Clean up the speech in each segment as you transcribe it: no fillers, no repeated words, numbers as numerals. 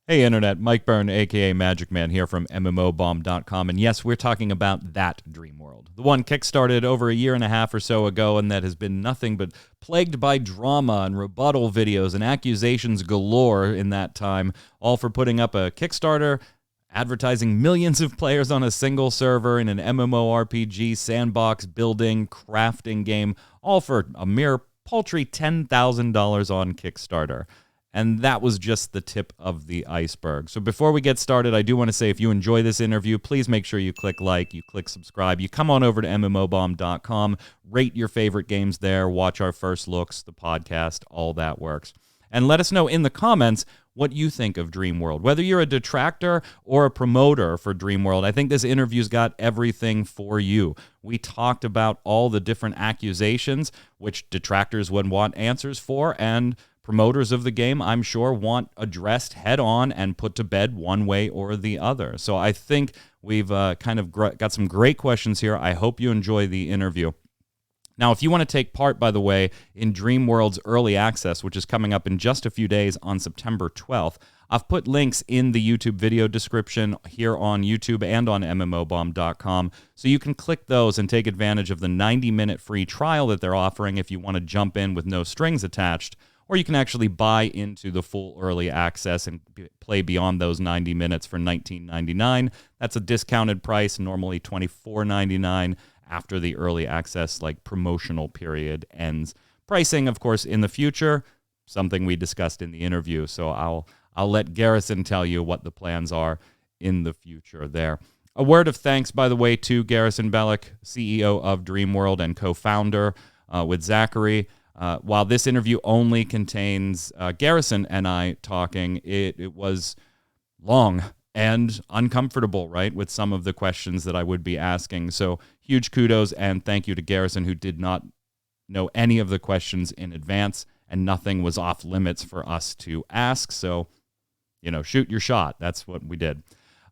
Hey Internet, Mike Byrne, aka Magic Man here from MMOBomb.com, and yes, we're talking about that DreamWorld. The one kickstarted over a year and a half or so ago and that has been nothing but plagued by drama and rebuttal videos and accusations galore in that time, all for putting up a Kickstarter, advertising millions of players on a single server in an MMORPG sandbox building, crafting game, all for a mere paltry $10,000 on Kickstarter. And that was just the tip of the iceberg. So before we get started, I do want to say if you enjoy this interview, please make sure you click like, you click subscribe, you come on over to MMOBomb.com, rate your favorite games there, watch our first looks, the podcast, all that works. And let us know in the comments what you think of DreamWorld, whether you're a detractor or a promoter for DreamWorld. I think this interview's got everything for you. We talked about all the different accusations, which detractors would want answers for, and promoters of the game, I'm sure, want addressed head on and put to bed one way or the other. So I think we've got some great questions here. I hope you enjoy the interview. Now, if you want to take part, by the way, in DreamWorld's early access, which is coming up in just a few days on September 12th, I've put links in the YouTube video description here on YouTube and on MMOBomb.com, so you can click those and take advantage of the 90-minute free trial that they're offering if you want to jump in with no strings attached. Or you can actually buy into the full early access and play beyond those 90 minutes for $19.99. That's a discounted price, normally $24.99 after the early access promotional period ends. Pricing, of course, in the future, something we discussed in the interview. So I'll let Garrison tell you what the plans are in the future there. A word of thanks, by the way, to Garrison Bellack, CEO of DreamWorld and co-founder with Zachary. While this interview only contains Garrison and I talking, it was long and uncomfortable, right, with some of the questions that I would be asking. So huge kudos and thank you to Garrison, who did not know any of the questions in advance, and nothing was off limits for us to ask. So, shoot your shot. That's what we did.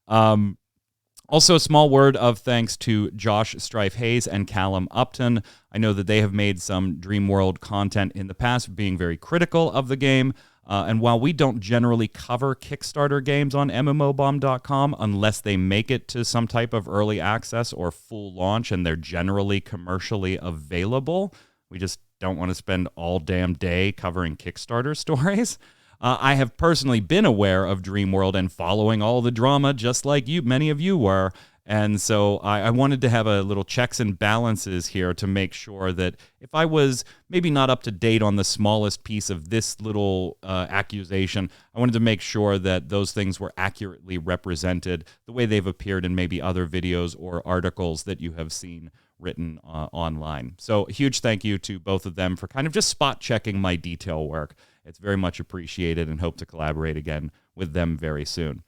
Also, a small word of thanks to Josh Strife-Hayes and Callum Upton. I know that they have made some DreamWorld content in the past, being very critical of the game. And while we don't generally cover Kickstarter games on MMOBomb.com unless they make it to some type of early access or full launch and they're generally commercially available, we just don't want to spend all damn day covering Kickstarter stories. I have personally been aware of DreamWorld and following all the drama just like you, many of you were. And so I wanted to have a little checks and balances here to make sure that if I was maybe not up to date on the smallest piece of this little accusation, I wanted to make sure that those things were accurately represented the way they've appeared in maybe other videos or articles that you have seen written online. So a huge thank you to both of them for kind of just spot checking my detail work. It's very much appreciated and hope to collaborate again with them very soon.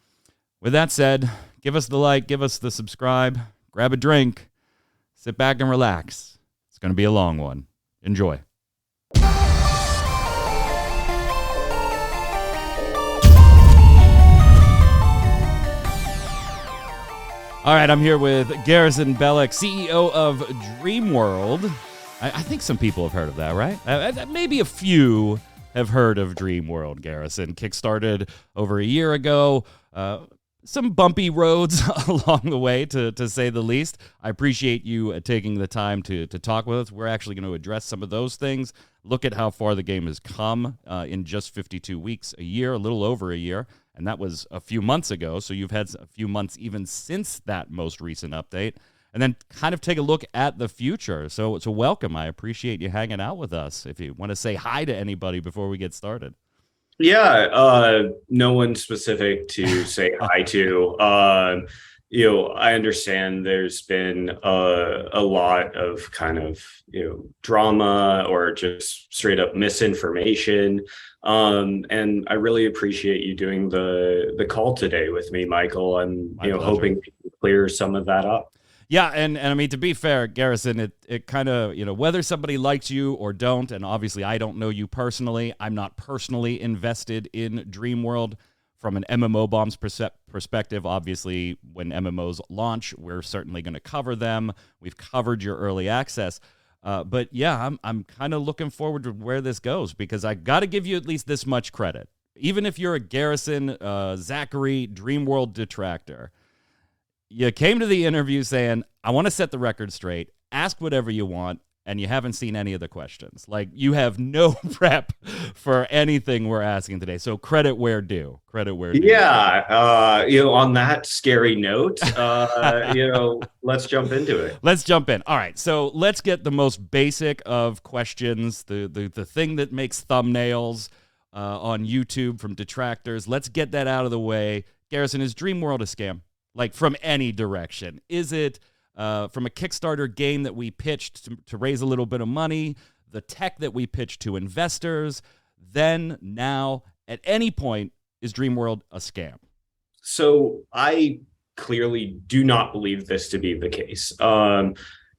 With that said, give us the like, give us the subscribe, grab a drink, sit back and relax. It's going to be a long one. Enjoy. All right, I'm here with Garrison Bellack, CEO of DreamWorld. I think some people have heard of that, right? Maybe a few have heard of DreamWorld, Garrison. Kickstarted over a year ago. Some bumpy roads along the way, to say the least. I appreciate you taking the time to talk with us. We're actually going to address some of those things, look at how far the game has come in just 52 weeks, a year, a little over a year, and that was a few months ago, so you've had a few months even since that most recent update, and then kind of take a look at the future. So welcome. I appreciate you hanging out with us. If you want to say hi to anybody before we get started. Yeah, no one specific to say hi to. I understand there's been a lot of kind of, drama or just straight up misinformation. And I really appreciate you doing the call today with me, Michael. I'm, hoping to clear some of that up. Yeah, and I mean, to be fair, Garrison, it kind of, whether somebody likes you or don't, and obviously I don't know you personally, I'm not personally invested in DreamWorld from an MMO Bomb's perspective. Obviously, when MMOs launch, we're certainly going to cover them. We've covered your early access. But yeah, I'm kind of looking forward to where this goes, because I got to give you at least this much credit. even if you're a Garrison, Zachary, DreamWorld detractor, you came to the interview saying, I want to set the record straight, ask whatever you want, and you haven't seen any of the questions. Like, you have no prep for anything we're asking today. So credit where due. Credit where due. Yeah. On that scary note, let's jump into it. Let's jump in. All right. So let's get the most basic of questions, the thing that makes thumbnails on YouTube from detractors. Let's get that out of the way. Garrison, is DreamWorld a scam? Like, from any direction? Is it from a Kickstarter game that we pitched to raise a little bit of money, the tech that we pitched to investors, then, now, at any point, is DreamWorld a scam? So I clearly do not believe this to be the case.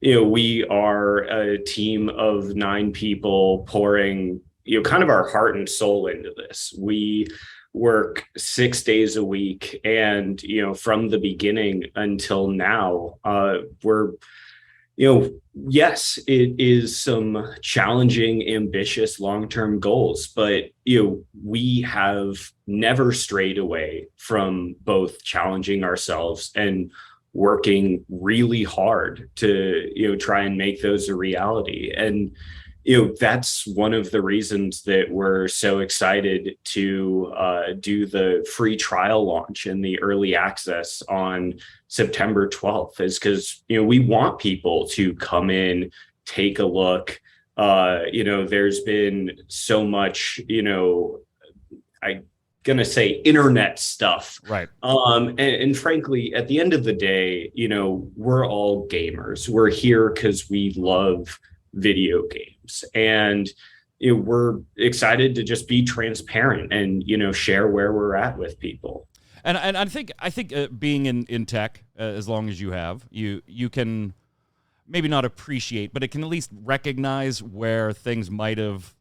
We are a team of 9 people pouring, kind of our heart and soul into this. We work 6 days a week, and from the beginning until now, we're yes, it is some challenging, ambitious long-term goals, but we have never strayed away from both challenging ourselves and working really hard to try and make those a reality. And that's one of the reasons that we're so excited to do the free trial launch and the early access on September 12th, is because, we want people to come in, take a look. There's been so much, I'm going to say internet stuff. Right. And frankly, at the end of the day, we're all gamers. We're here because we love video games, and we're excited to just be transparent and share where we're at with people. And I think being in tech, as long as you have, you can maybe not appreciate, but it can at least recognize where things might have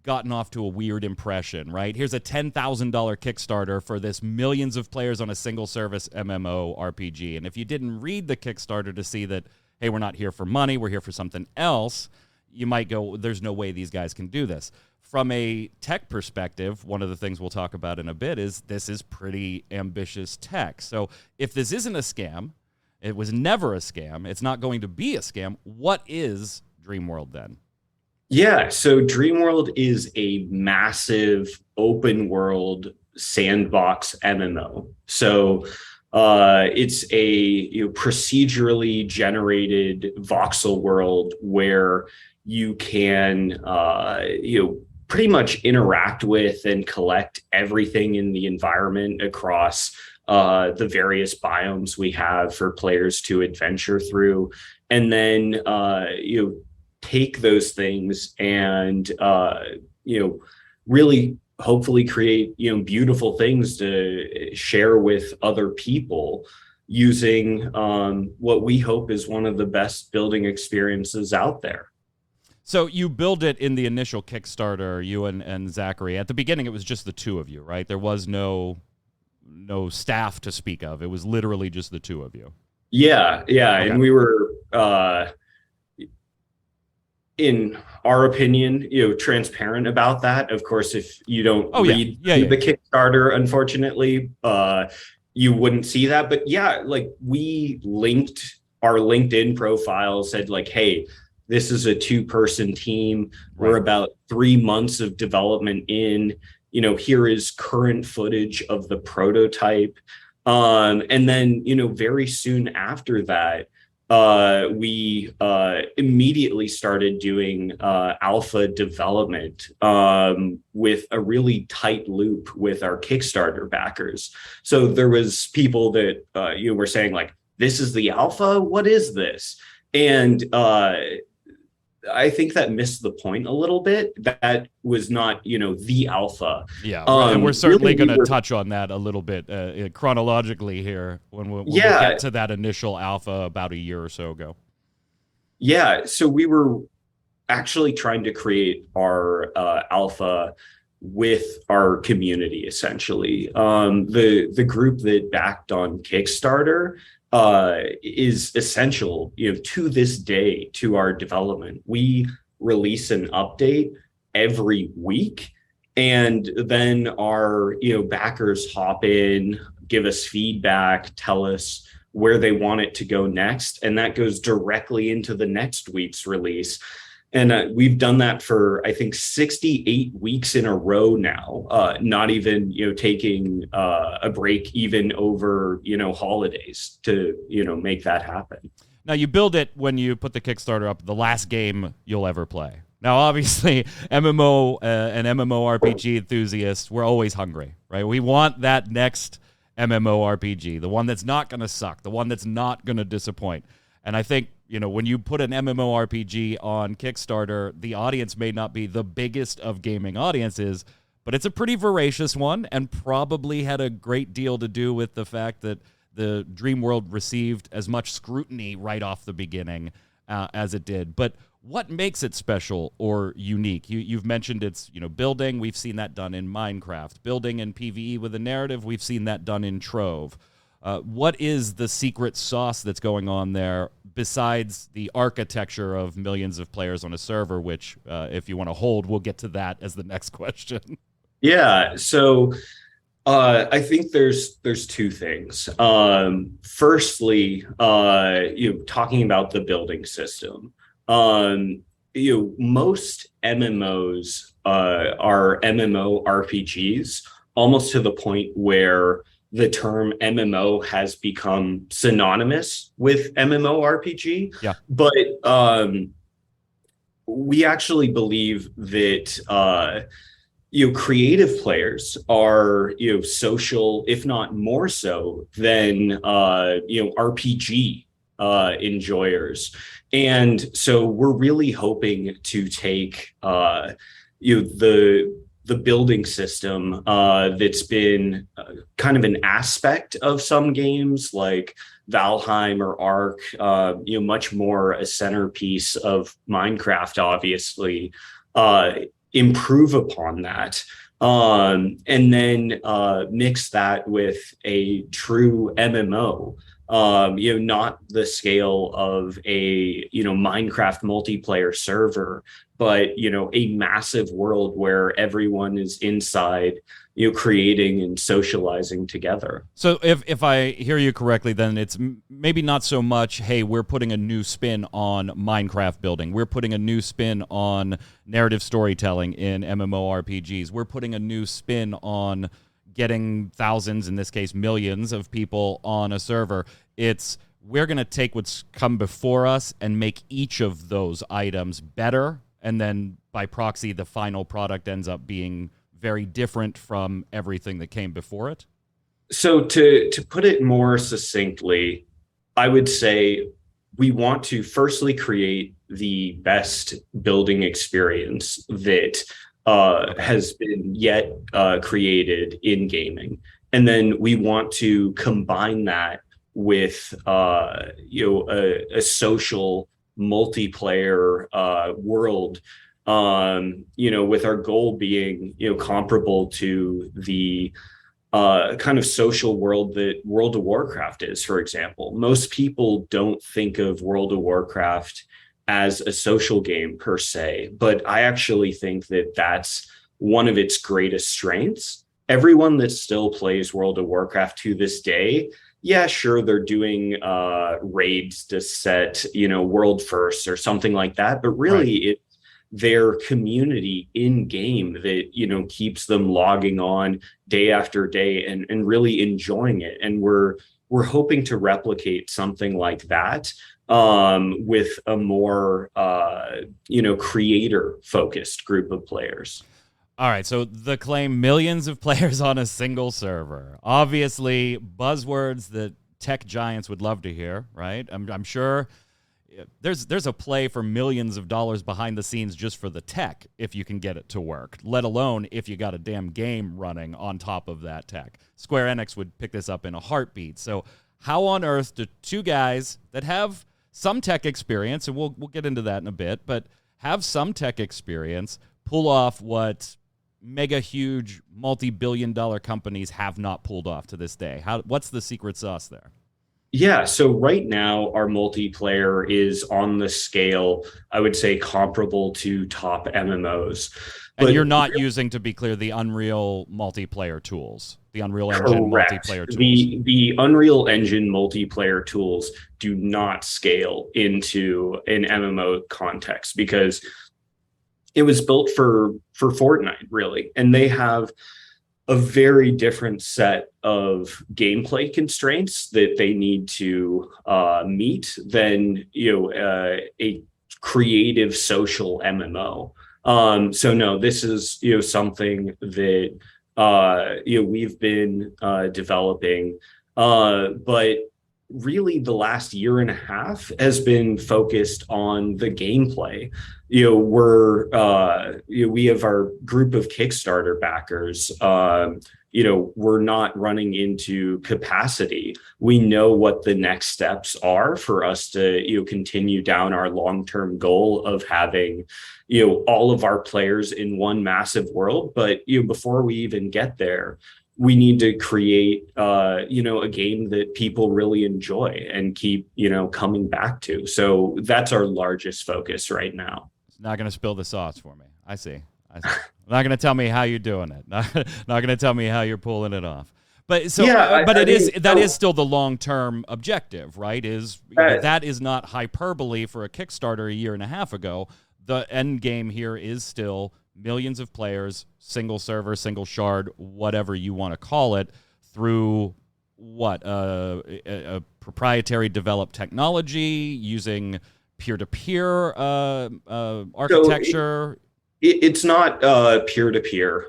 gotten off to a weird impression, right? Here's a $10,000 Kickstarter for this millions of players on a single service MMO RPG, and if you didn't read the Kickstarter to see that, hey, we're not here for money, we're here for something else, you might go, there's no way these guys can do this. From a tech perspective, one of the things we'll talk about in a bit is this is pretty ambitious tech. So if this isn't a scam, it was never a scam, it's not going to be a scam, what is DreamWorld then? Yeah, so DreamWorld is a massive open world sandbox MMO. So it's a procedurally generated voxel world where you can pretty much interact with and collect everything in the environment across the various biomes we have for players to adventure through, and then take those things and really hopefully create beautiful things to share with other people using what we hope is one of the best building experiences out there. So you build it in the initial Kickstarter, you and Zachary. At the beginning, it was just the two of you, right? There was no staff to speak of. It was literally just the two of you. Yeah. Okay. And we were in our opinion, transparent about that. Of course, if you don't read the Kickstarter, unfortunately, you wouldn't see that. But yeah, we linked our LinkedIn profile, said hey, this is a 2-person team. Right. We're about 3 months of development in. Here is current footage of the prototype. And then, very soon after that, we immediately started doing alpha development with a really tight loop with our Kickstarter backers. So there was people that were saying this is the alpha, what is this? And I think that missed the point a little bit. That was not, the alpha. Yeah, and we're certainly going to touch on that a little bit chronologically here when we get to that initial alpha about a year or so ago. Yeah, so we were actually trying to create our alpha with our community, essentially. The group that backed on Kickstarter is essential, to this day to our development. We release an update every week, And then our, backers hop in, give us feedback, tell us where they want it to go next, and that goes directly into the next week's release. And we've done that for, I think, 68 weeks in a row now, not even, taking a break even over, holidays to, make that happen. Now, you build it when you put the Kickstarter up, the last game you'll ever play. Now, obviously, MMO and MMORPG enthusiasts, we're always hungry, right? We want that next MMORPG, the one that's not going to suck, the one that's not going to disappoint. And I think, when you put an MMORPG on Kickstarter, the audience may not be the biggest of gaming audiences, but it's a pretty voracious one and probably had a great deal to do with the fact that the DreamWorld received as much scrutiny right off the beginning as it did. But what makes it special or unique? You've mentioned it's, building. We've seen that done in Minecraft. Building and PvE with a narrative. We've seen that done in Trove. What is the secret sauce that's going on there besides the architecture of millions of players on a server, which, if you want to hold, we'll get to that as the next question. Yeah. So I think there's two things. Firstly, talking about the building system. Most MMOs are MMORPGs, almost to the point where the term MMO has become synonymous with MMORPG. Yeah. But we actually believe that creative players are social, if not more so than RPG enjoyers. And so we're really hoping to take the building system that's been kind of an aspect of some games like Valheim or Ark, much more a centerpiece of Minecraft, obviously, improve upon that. And then mix that with a true MMO, not the scale of a, Minecraft multiplayer server, but, a massive world where everyone is inside, creating and socializing together. So if I hear you correctly, then it's maybe not so much, hey, we're putting a new spin on Minecraft building. We're putting a new spin on narrative storytelling in MMORPGs. We're putting a new spin on getting thousands, in this case millions, of people on a server. It's we're going to take what's come before us and make each of those items better, and then by proxy, the final product ends up being very different from everything that came before it? So to put it more succinctly, I would say we want to firstly create the best building experience that has been yet created in gaming. And then we want to combine that with a social multiplayer world, with our goal being, comparable to the kind of social world that World of Warcraft is, for example. Most people don't think of World of Warcraft as a social game per se, but I actually think that that's one of its greatest strengths. Everyone that still plays World of Warcraft to this day, yeah, sure, they're doing raids to set, world firsts or something like that, but really it's their community in game that, keeps them logging on day after day and really enjoying it. And we're hoping to replicate something like that with a more, creator focused group of players. All right, so the claim millions of players on a single server. Obviously, buzzwords that tech giants would love to hear, right? I'm sure there's a play for millions of dollars behind the scenes just for the tech if you can get it to work, let alone if you got a damn game running on top of that tech. Square Enix would pick this up in a heartbeat. So how on earth do two guys that have some tech experience, and we'll get into that in a bit, but have some tech experience pull off what mega huge multi-billion-dollar companies have not pulled off to this day? What's the secret sauce there? Yeah, so right now our multiplayer is on the scale, I would say, comparable to top MMOs. And you're not using, to be clear, the Unreal multiplayer tools, the Unreal Engine correct. multiplayer tools. The Unreal Engine multiplayer tools do not scale into an MMO context because it was built for Fortnite, really, and they have a very different set of gameplay constraints that they need to meet than a creative social MMO. So no, this is something that we've been developing, but really the last year and a half has been focused on the gameplay. We have our group of Kickstarter backers. We're not running into capacity. We know what the next steps are for us to continue down our long-term goal of having all of our players in one massive world. But before we even get there, we need to create a game that people really enjoy and keep coming back to. So that's our largest focus right now. It's not going to spill the sauce for me. I see. Not going to tell me how you're doing it. Not going to tell me how you're pulling it off. But so, yeah, that is still the long-term objective, right? That is not hyperbole for a Kickstarter a year and a half ago. The end game here is still millions of players, single server, single shard, whatever you want to call it, through a proprietary developed technology using peer-to-peer architecture. It's not peer-to-peer.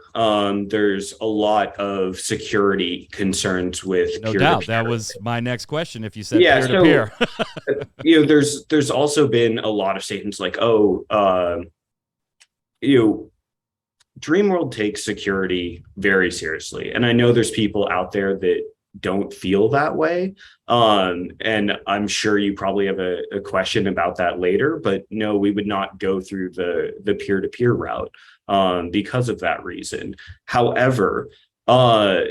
There's a lot of security concerns with no peer-to-peer. doubt. That was my next question. If you said peer-to-peer, there's also been a lot of statements like, DreamWorld takes security very seriously. And I know there's people out there that don't feel that way. And I'm sure you probably have a question about that later, but no, we would not go through the peer-to-peer route because of that reason. However, some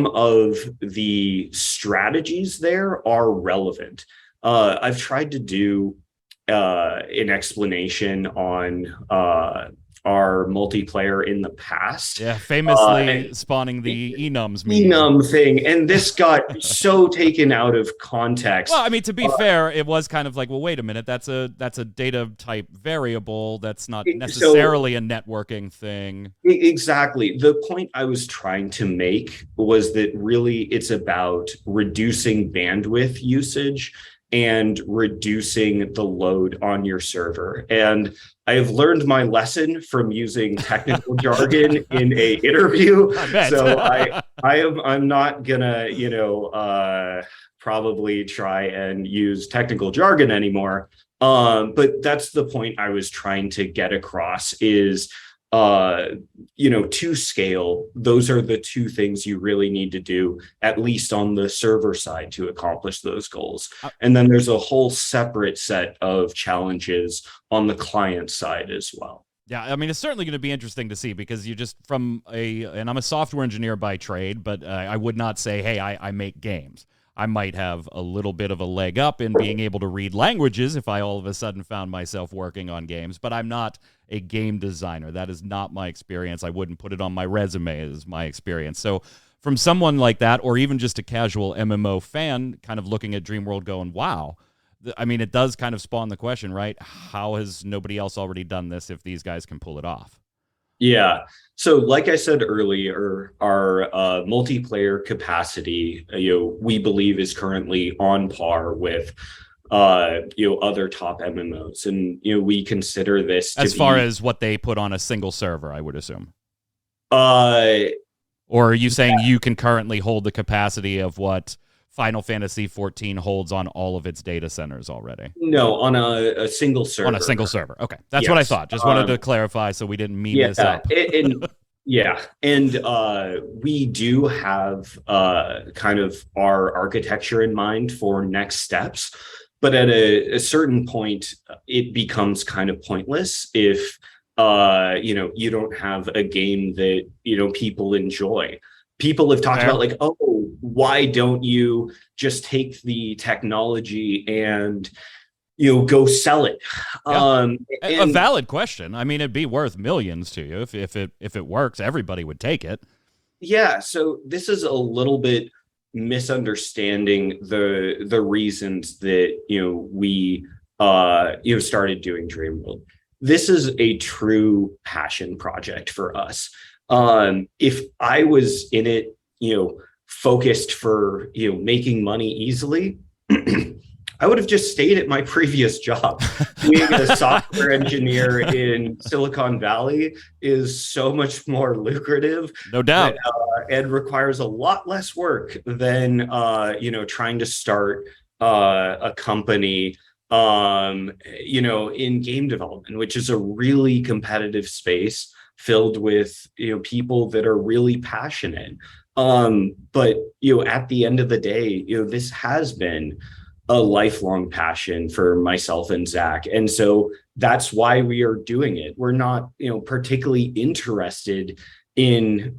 of the strategies there are relevant. I've tried to do an explanation on our multiplayer in the past. Yeah, famously spawning the enums enum thing, and this got so taken out of context. Well, I mean, to be fair, it was kind of like, well, wait a minute, that's a data type variable. That's not necessarily a networking thing. Exactly. The point I was trying to make was that really it's about reducing bandwidth usage and reducing the load on your server. And I have learned my lesson from using technical jargon in a interview. So I'm not gonna, probably try and use technical jargon anymore. But that's the point I was trying to get across is, to scale, those are the two things you really need to do, at least on the server side, to accomplish those goals. And then there's a whole separate set of challenges on the client side as well. Yeah, I mean, it's certainly going to be interesting to see because you just and I'm a software engineer by trade, but I would not say, hey, I make games. I might have a little bit of a leg up in being able to read languages if I all of a sudden found myself working on games, but I'm not a game designer. That is not my experience. I wouldn't put it on my resume as my experience. So from someone like that, or even just a casual MMO fan kind of looking at DreamWorld going, wow, I mean, it does kind of spawn the question, right? How has nobody else already done this if these guys can pull it off? Yeah. So like I said earlier, our multiplayer capacity, we believe is currently on par with, other top MMOs. And, we consider this as far as what they put on a single server, I would assume. Or are you saying you can currently hold the capacity of what Final Fantasy XIV holds on all of its data centers already? No, on a single server. On a single server. Okay. That's what I thought. Just wanted to clarify so we didn't mean this up. And we do have kind of our architecture in mind for next steps. But at a certain point, it becomes kind of pointless if you don't have a game that people enjoy. People have talked about like, oh, why don't you just take the technology and go sell it. Yeah. A And valid question. I mean, it'd be worth millions to you if it works. Everybody would take it. yeah, so this is a little bit misunderstanding the reasons that we started doing DreamWorld. This is a true passion project for us. If I was in it, focused for making money easily, I would have just stayed at my previous job. Being a software engineer in Silicon Valley is so much more lucrative No doubt. and requires a lot less work than trying to start a company in game development, which is a really competitive space filled with people that are really passionate. But at the end of the day, this has been a lifelong passion for myself and Zach. And so that's why we are doing it. We're not, particularly interested in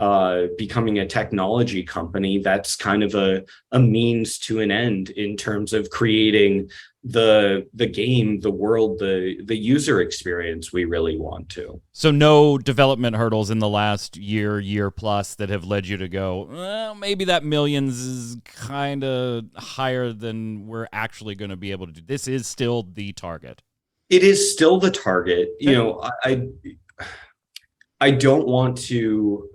becoming a technology company. That's kind of a means to an end in terms of creating the game, the world, the user experience we really want to. So no development hurdles in the last year plus that have led you to go, well, maybe that millions is kind of higher than we're actually going to be able to do. This is still the target. It is still the target. I don't want to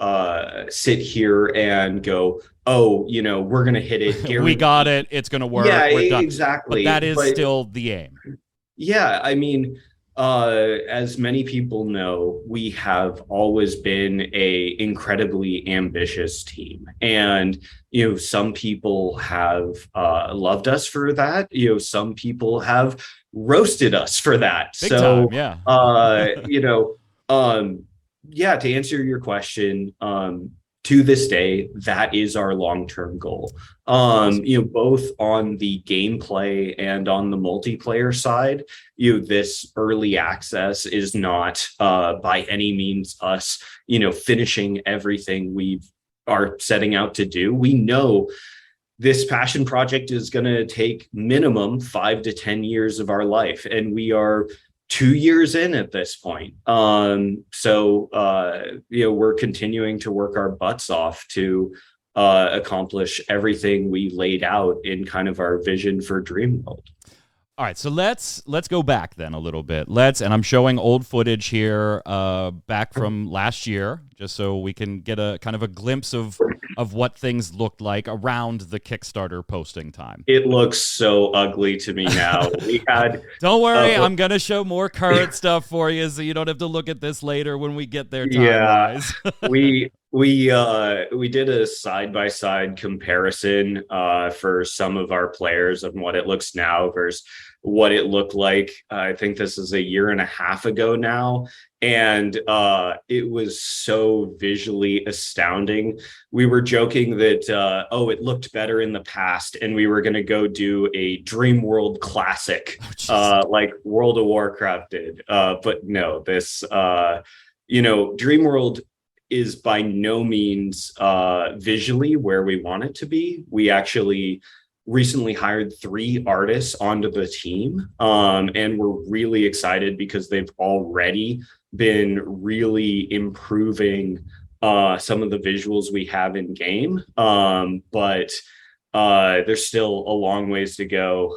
sit here and go, oh, we're going to hit it. We got it. It's going to work. Yeah, we're done. exactly. But that is still the aim. Yeah, I mean, as many people know, we have always been a incredibly ambitious team. And, some people have loved us for that. Some people have roasted us for that. Big time, yeah. Yeah, to answer your question, to this day, that is our long-term goal. Both on the gameplay and on the multiplayer side, this early access is not by any means us, finishing everything we are setting out to do. We know this passion project is going to take minimum 5 to 10 years of our life, and we are 2 years in at this point. So we're continuing to work our butts off to accomplish everything we laid out in kind of our vision for DreamWorld. All right, so let's go back then a little bit. And I'm showing old footage here back from last year, just so we can get a kind of a glimpse of what things looked like around the Kickstarter posting time. It looks so ugly to me now. We had Don't worry, I'm gonna show more current stuff for you, so you don't have to look at this later when we get there time-wise. we did a side-by-side comparison for some of our players of what it looks now versus what it looked like. I think this is a year and a half ago now. And it was so visually astounding. We were joking that, it looked better in the past, and we were going to go do a DreamWorld classic, like World of Warcraft did. But no, this, DreamWorld is by no means visually where we want it to be. We actually recently hired 3 artists onto the team, and we're really excited because they've already been really improving some of the visuals we have in game. But there's still a long ways to go,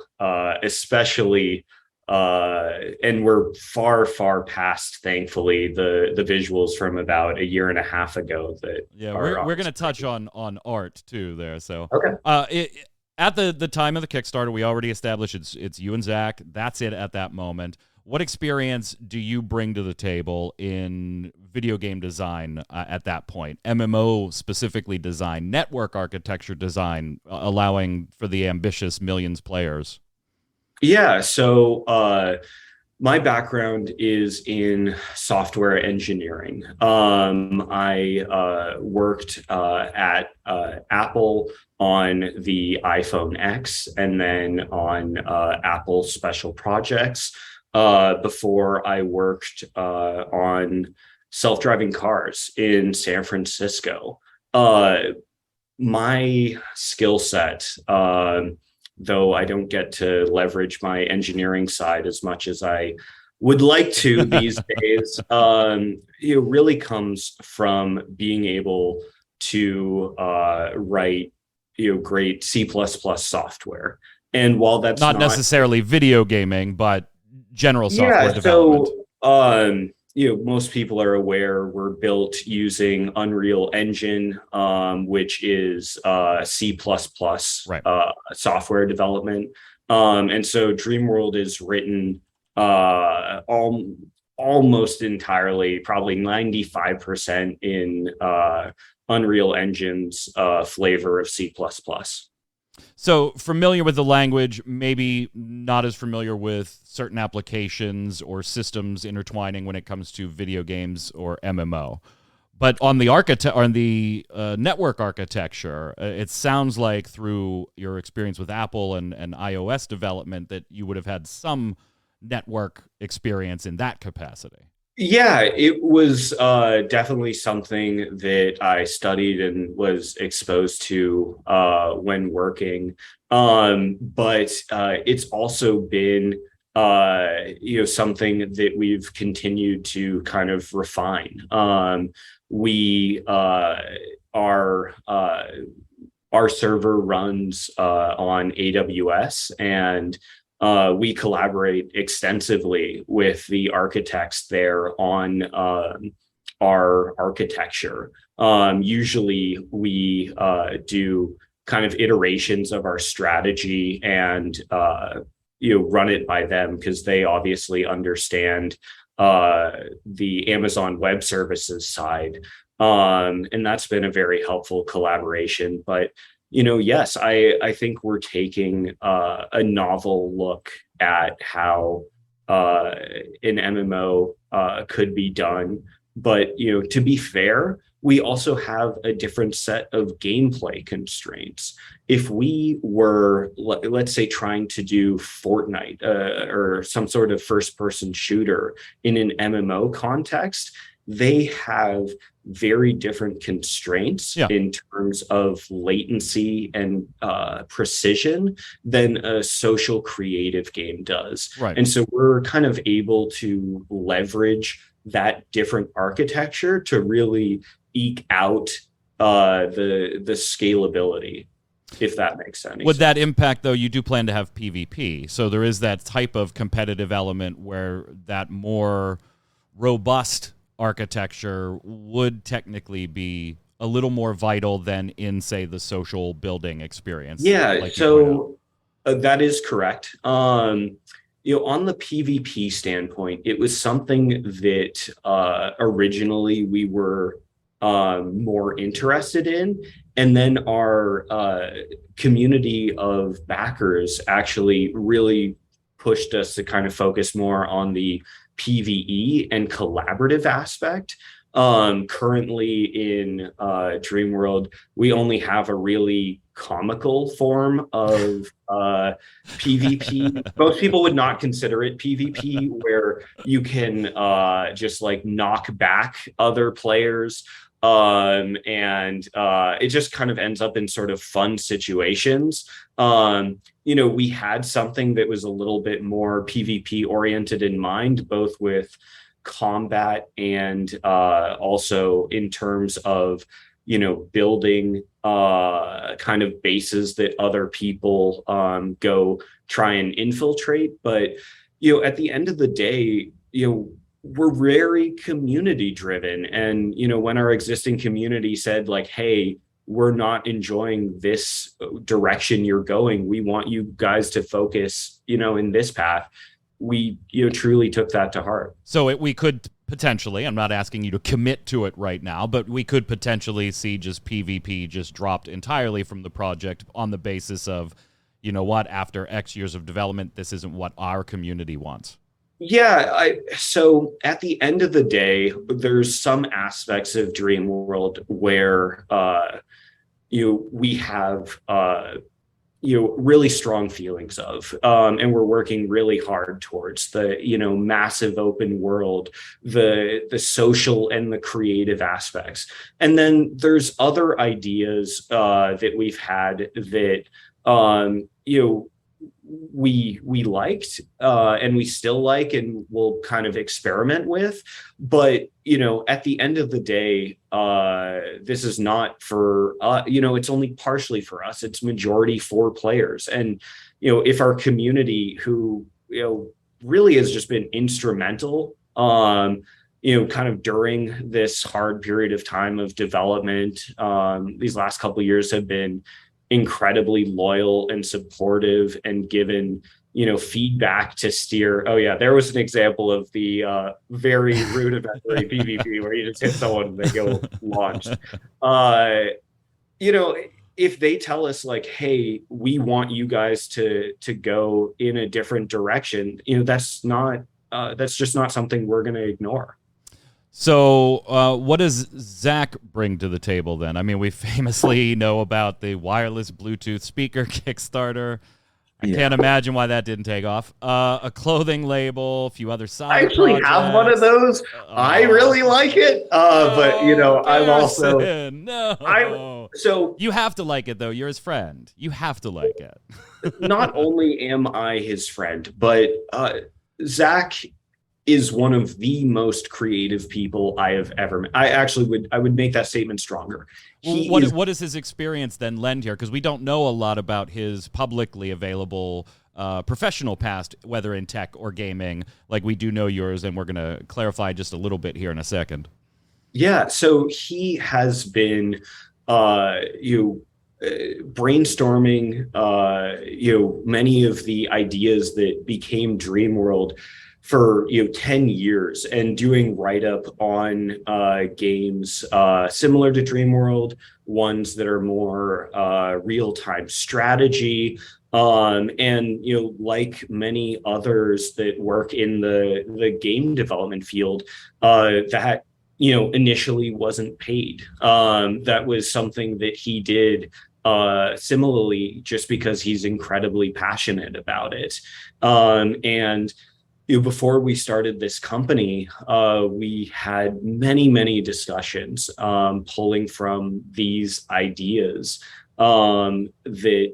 especially and we're far past, thankfully, the visuals from about a year and a half ago. We're going to touch on art too there. So okay. At the time of the Kickstarter, we already established it's you and Zach. That's it at that moment. What experience do you bring to the table in video game design at that point? MMO specifically design, network architecture design, allowing for the ambitious millions players. Yeah, so my background is in software engineering. I worked at Apple on the iPhone X and then on Apple special projects before I worked on self-driving cars in San Francisco. My skill set though I don't get to leverage my engineering side as much as I would like to these days, really comes from being able to write great C++ software. And while that's Not necessarily video gaming, but general software development. So most people are aware we're built using Unreal Engine, which is C++ Right. Software development. And so DreamWorld is written almost entirely, probably 95% in Unreal Engine's flavor of C++. So familiar with the language, maybe not as familiar with certain applications or systems intertwining when it comes to video games or MMO. But on the network architecture, it sounds like through your experience with Apple and iOS development that you would have had some network experience in that capacity. Yeah, it was definitely something that I studied and was exposed to when working. But it's also been something that we've continued to kind of refine. We our server runs on AWS, and we collaborate extensively with the architects there on our architecture. Usually we do kind of iterations of our strategy and run it by them, because they obviously understand the Amazon Web Services side. And that's been a very helpful collaboration. But yes, I think we're taking a novel look at how an MMO could be done. But to be fair, we also have a different set of gameplay constraints. If we were, let's say, trying to do Fortnite or some sort of first-person shooter in an MMO context, they have very different constraints in terms of latency and precision than a social creative game does. Right. And so we're kind of able to leverage that different architecture to really eke out the scalability, if that makes sense. Would that impact, though, you do plan to have PvP, so there is that type of competitive element where that more robust architecture would technically be a little more vital than in, say, the social building experience. So that is correct. On the PvP standpoint, it was something that originally we were more interested in, and then our community of backers actually really pushed us to kind of focus more on the PvE and collaborative aspect. Currently in DreamWorld, we only have a really comical form of PvP. Most people would not consider it PvP, where you can just like knock back other players. And it just kind of ends up in sort of fun situations. We had something that was a little bit more PvP oriented in mind, both with combat and also in terms of, building kind of bases that other people go try and infiltrate. But, at the end of the day, we're very community driven. And, when our existing community said like, hey, we're not enjoying this direction you're going, we want you guys to focus, in this path, we, truly took that to heart. So we could potentially, I'm not asking you to commit to it right now, but we could potentially see just PvP just dropped entirely from the project on the basis of, after X years of development, this isn't what our community wants. Yeah, so at the end of the day, there's some aspects of DreamWorld where we have really strong feelings of, and we're working really hard towards the massive open world, the social and the creative aspects. And then there's other ideas that we've had that you know, we liked and we still like and will kind of experiment with. But at the end of the day, this is not for it's only partially for us. It's majority for players. And if our community, who really has just been instrumental kind of during this hard period of time of development, these last couple of years have been incredibly loyal and supportive and given feedback to steer. Oh yeah, there was an example of the very rudimentary PvP where you just hit someone and they go launched. If they tell us like, hey, we want you guys to go in a different direction, that's just not something we're going to ignore. So what does Zach bring to the table then? I mean, we famously know about the wireless Bluetooth speaker Kickstarter. I can't imagine why that didn't take off. A clothing label, a few other side I actually projects. have one of those. I really like it. But I'm also so you have to like it though. You're his friend. You have to like it. Not only am I his friend, but Zach is one of the most creative people I have ever met. I would make that statement stronger. What does his experience then lend here? Because we don't know a lot about his publicly available professional past, whether in tech or gaming, like we do know yours, and we're going to clarify just a little bit here in a second. Yeah, so he has been brainstorming many of the ideas that became DreamWorld for 10 years and doing write-up on games similar to DreamWorld, ones that are more real-time strategy, and like many others that work in the game development field, that initially wasn't paid. That was something that he did similarly just because he's incredibly passionate about it. And before we started this company, we had many discussions pulling from these ideas that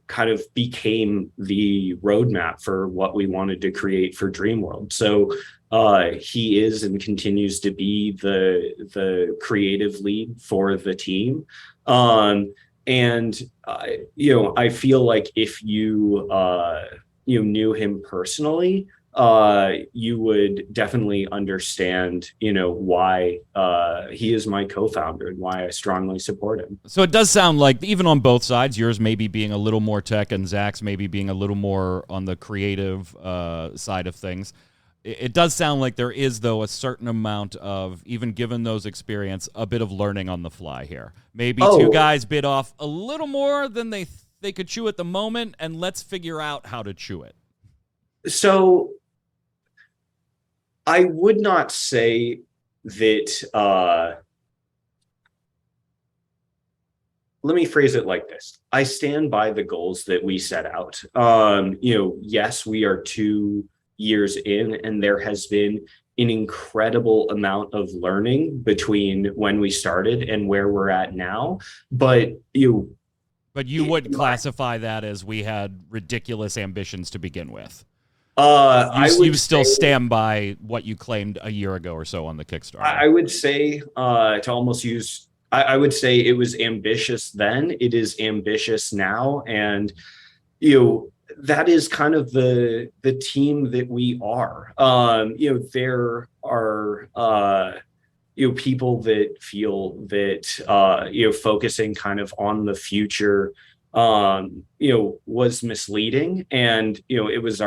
kind of became the roadmap for what we wanted to create for DreamWorld. So he is and continues to be the creative lead for the team. And I feel like if you knew him personally, you would definitely understand, why he is my co-founder and why I strongly support him. So it does sound like, even on both sides, yours maybe being a little more tech and Zach's maybe being a little more on the creative side of things. It does sound like there is, though, a certain amount of, even given those experience, a bit of learning on the fly here. Maybe two guys bit off a little more than they could chew at the moment, and let's figure out how to chew it. So I would not say that, let me phrase it like this. I stand by the goals that we set out. Yes, we are 2 years in, and there has been an incredible amount of learning between when we started and where we're at now. But you would classify that as we had ridiculous ambitions to begin with. You still stand by what you claimed a year ago or so on the Kickstarter. I would say I would say it was ambitious then. It is ambitious now, and that is kind of the team that we are. There are people that feel that focusing kind of on the future was misleading, and it was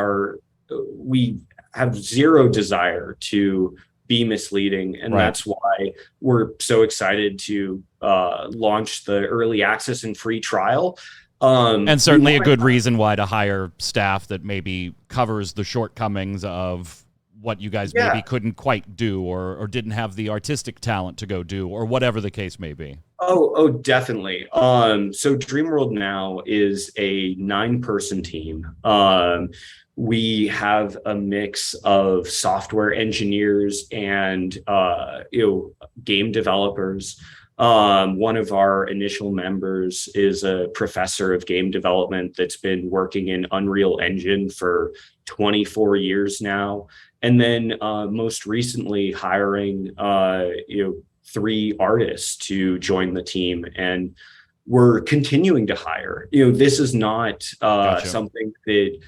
we have zero desire to be misleading, and that's why we're so excited to launch the early access and free trial. And certainly a good reason why to hire staff that maybe covers the shortcomings of what you guys maybe couldn't quite do or didn't have the artistic talent to go do, or whatever the case may be. Oh, definitely. So DreamWorld now is a 9-person team. We have a mix of software engineers and game developers. One of our initial members is a professor of game development that's been working in Unreal Engine for 24 years now. And then most recently hiring, 3 artists to join the team. And we're continuing to hire. This is not Gotcha. something that,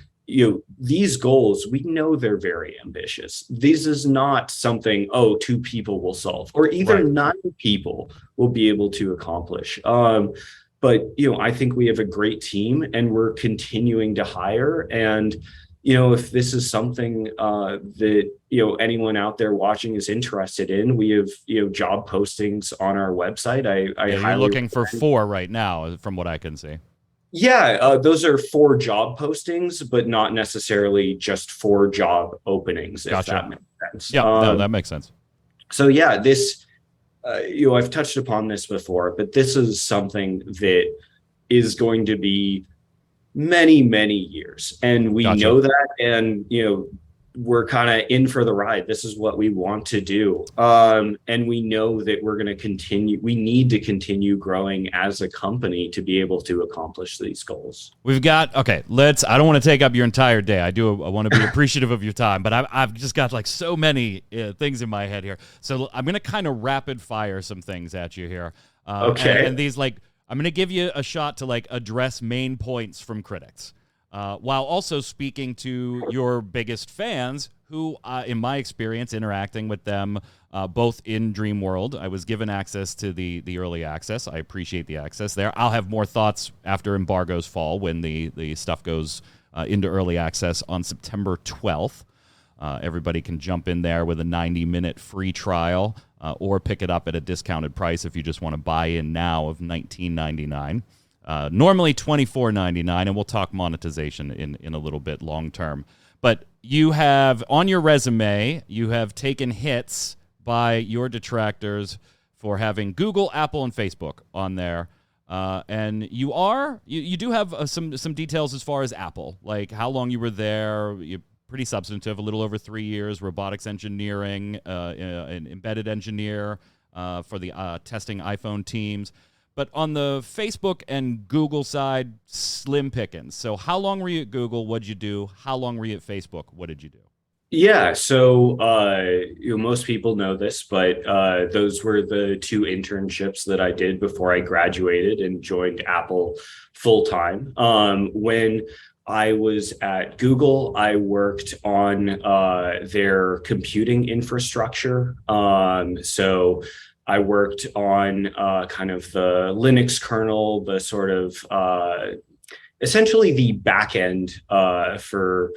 these goals, we know they're very ambitious. This is not something, 2 people will solve, or even 9 people will be able to accomplish. But, I think we have a great team and we're continuing to hire. And, if this is something that, anyone out there watching is interested in, we have, job postings on our website. You're looking for 4 right now, from what I can see. Yeah, those are 4 job postings, but not necessarily just 4 job openings, if that makes sense. Yeah, no, that makes sense. So yeah, this, I've touched upon this before, but this is something that is going to be many, many years. And we know that, and, we're kind of in for the ride. This is what we want to do. And we know that we're going to we need to continue growing as a company to be able to accomplish these goals. I don't want to take up your entire day. I want to be appreciative of your time, but I've just got like so many things in my head here. So I'm going to kind of rapid fire some things at you here. Okay. And these, like, I'm going to give you a shot to like address main points from critics. While also speaking to your biggest fans who, in my experience, interacting with them both in DreamWorld. I was given access to the early access. I appreciate the access there. I'll have more thoughts after embargoes fall when the stuff goes into early access on September 12th. Everybody can jump in there with a 90-minute free trial or pick it up at a discounted price if you just want to buy in now of $19.99. Normally $24.99, and we'll talk monetization in a little bit long term. But you have, on your resume, you have taken hits by your detractors for having Google, Apple, and Facebook on there. And you do have some details as far as Apple, like how long you were there. You're pretty substantive, a little over 3 years, robotics engineering, an embedded engineer for the testing iPhone teams. But on the Facebook and Google side, slim pickings. So how long were you at Google? What'd you do? How long were you at Facebook? What did you do? Yeah, so most people know this, but those were the 2 internships that I did before I graduated and joined Apple full time. When I was at Google, I worked on their computing infrastructure. So I worked on kind of the Linux kernel, the sort of essentially the backend for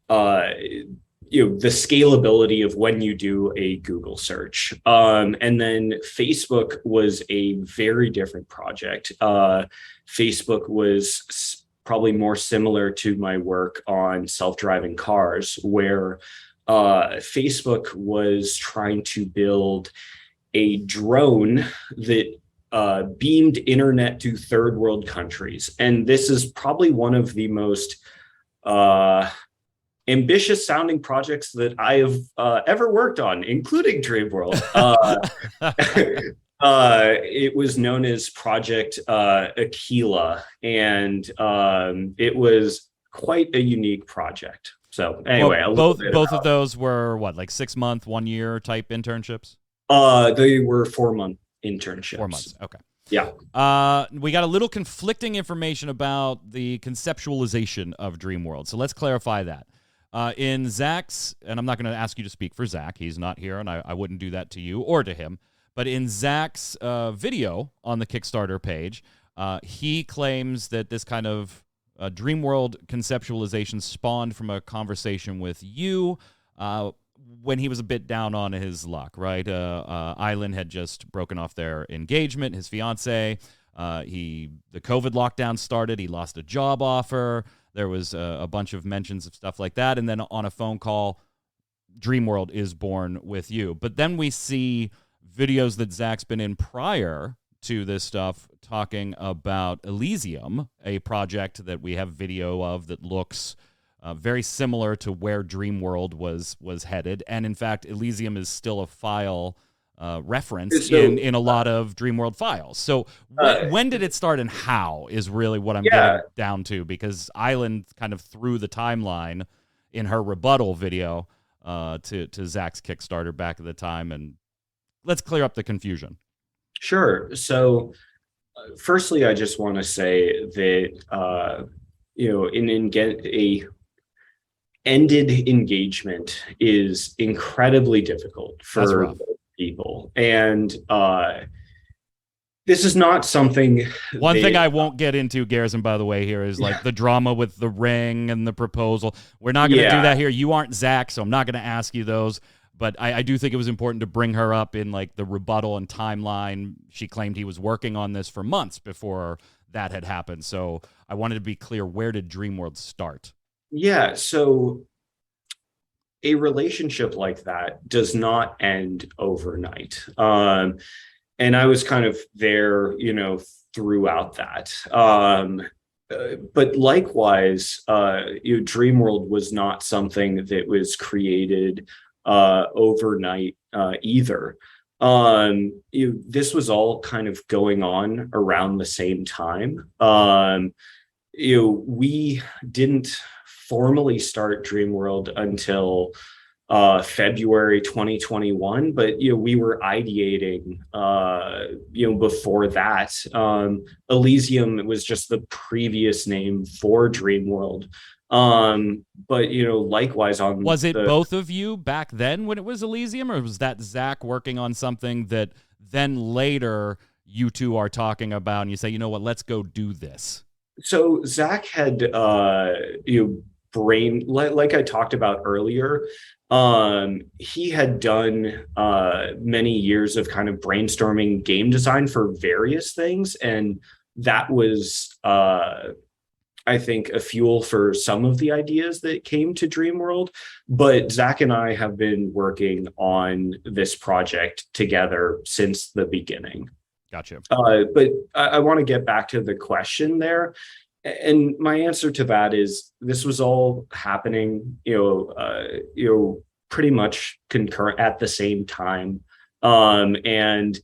the scalability of when you do a Google search. And then Facebook was a very different project. Facebook was probably more similar to my work on self-driving cars, where Facebook was trying to build a drone that beamed internet to third world countries. And this is probably one of the most ambitious sounding projects that I have ever worked on, including DreamWorld. It was known as Project Aquila, and it was quite a unique project. So anyway, both of those were what, like 6 month, 1 year type internships? They were 4-month internships. 4 months. Okay. Yeah. We got a little conflicting information about the conceptualization of DreamWorld. So let's clarify that. In Zach's, and I'm not going to ask you to speak for Zach. He's not here, and I wouldn't do that to you or to him. But in Zach's video on the Kickstarter page, he claims that this kind of DreamWorld conceptualization spawned from a conversation with you when he was a bit down on his luck, right? Island had just broken off their engagement, his fiance. The COVID lockdown started. He lost a job offer. There was a bunch of mentions of stuff like that. And then on a phone call, DreamWorld is born with you. But then we see videos that Zach's been in prior to this stuff talking about Elysium, a project that we have video of that looks very similar to where DreamWorld was headed. And in fact, Elysium is still a file referenced So, in a lot of DreamWorld files. So when did it start and how is really what I'm yeah, getting down to, because Island kind of threw the timeline in her rebuttal video to Zach's Kickstarter back at the time. And let's clear up the confusion. sure. So, firstly, I just want to say that a ended engagement is incredibly difficult That's for rough. people, and this is not something One thing that I won't get into, Garrison, by the way, here is like the drama with the ring and the proposal. We're not going to do yeah, that here. You aren't Zach, so I'm not going to ask you those. But I do think it was important to bring her up in like the rebuttal and timeline. She claimed he was working on this for months before that had happened. So I wanted to be clear, where did DreamWorld start? yeah. So a relationship like that does not end overnight. And I was kind of there, throughout that. But likewise, DreamWorld was not something that was created overnight either. This was all kind of going on around the same time. We didn't formally start DreamWorld until February 2021, but we were ideating before that. Elysium was just the previous name for DreamWorld. But likewise on Was it both of you back then when it was Elysium, or was that Zach working on something that then later you two are talking about and you say, you know what, let's go do this? So Zach had brain like I talked about earlier. He had done many years of kind of brainstorming game design for various things, and that was I think a fuel for some of the ideas that came to DreamWorld. But Zach and I have been working on this project together since the beginning. Gotcha. But I want to get back to the question there. And my answer to that is this was all happening, pretty much concurrent at the same time. And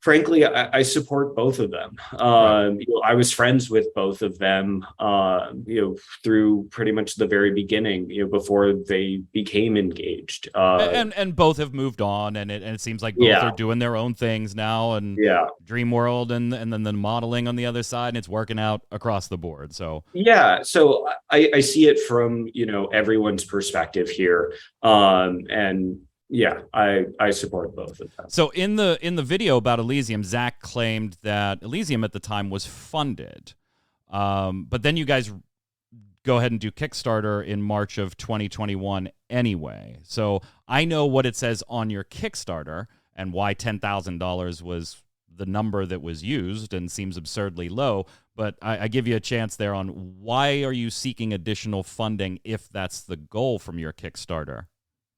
frankly, I support both of them. Right. I was friends with both of them, through pretty much the very beginning, before they became engaged. And both have moved on, and it seems like both Yeah, are doing their own things now, and yeah. DreamWorld and then the modeling on the other side, and it's working out across the board. So Yeah, so I see it from everyone's perspective here, and yeah, I support both of them. so in the video about Elysium, Zach claimed that Elysium at the time was funded, but then you guys go ahead and do Kickstarter in March of 2021 anyway. So I know what it says on your Kickstarter and why $10,000 was the number that was used and seems absurdly low. But I give you a chance there on why are you seeking additional funding if that's the goal from your Kickstarter?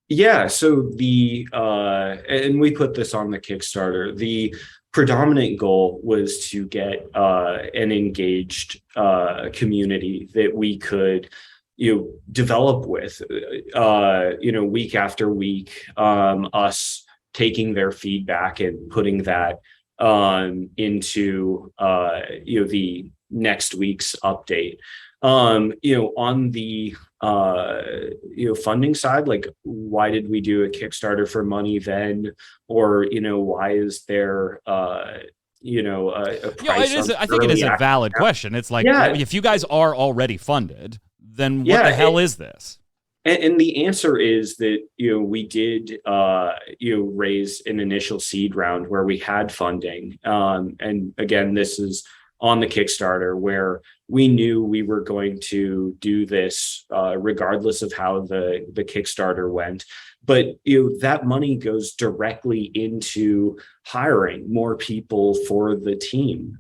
Yeah, so and we put this on the Kickstarter. The predominant goal was to get an engaged community that we could develop with week after week, us taking their feedback and putting that into the next week's update. On the funding side, like why did we do a Kickstarter for money then, or why is there a price? It is. I think it is a valid question. It's like, if you guys are already funded, then what the hell is this? And the answer is that we did raise an initial seed round where we had funding, and again, this is on the Kickstarter where we knew we were going to do this regardless of how the Kickstarter went. But that money goes directly into hiring more people for the team.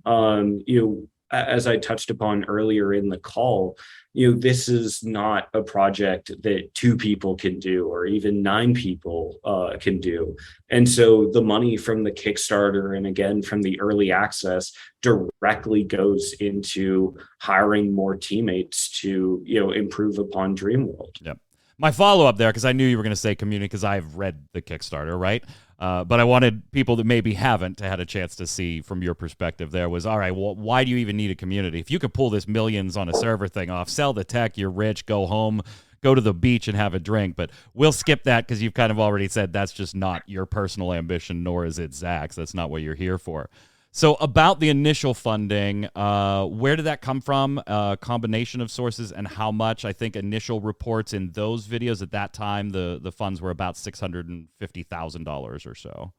As I touched upon earlier in the call, this is not a project that 2 people can do or even 9 people can do. And so the money from the Kickstarter and again from the early access directly goes into hiring more teammates to improve upon DreamWorld. Yep. My follow-up there, because I knew you were going to say community, because I've read the Kickstarter, right? But I wanted people that maybe haven't had a chance to see from your perspective there was, all right, well, why do you even need a community? If you could pull this millions on a server thing off, sell the tech, you're rich, go home, go to the beach and have a drink. But we'll skip that because you've kind of already said that's just not your personal ambition, nor is it Zach's. That's not what you're here for. So about the initial funding, where did that come from? A combination of sources and how much? I think initial reports in those videos at that time, the funds were about $650,000 or so.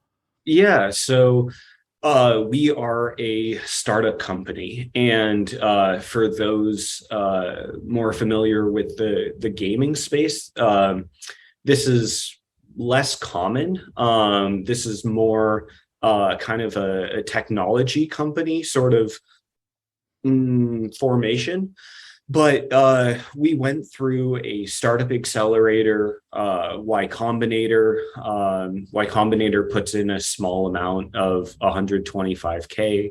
Yeah, so we are a startup company, and for those more familiar with the gaming space, this is less common. This is more kind of a technology company sort of formation. But we went through a startup accelerator, YCombinator. YCombinator puts in a small amount of 125K.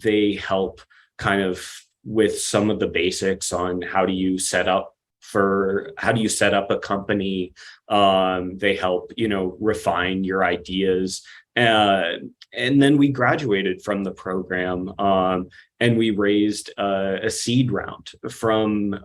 They help kind of with some of the basics on how do you set up a company. They help, refine your ideas. And then we graduated from the program, and we raised a seed round from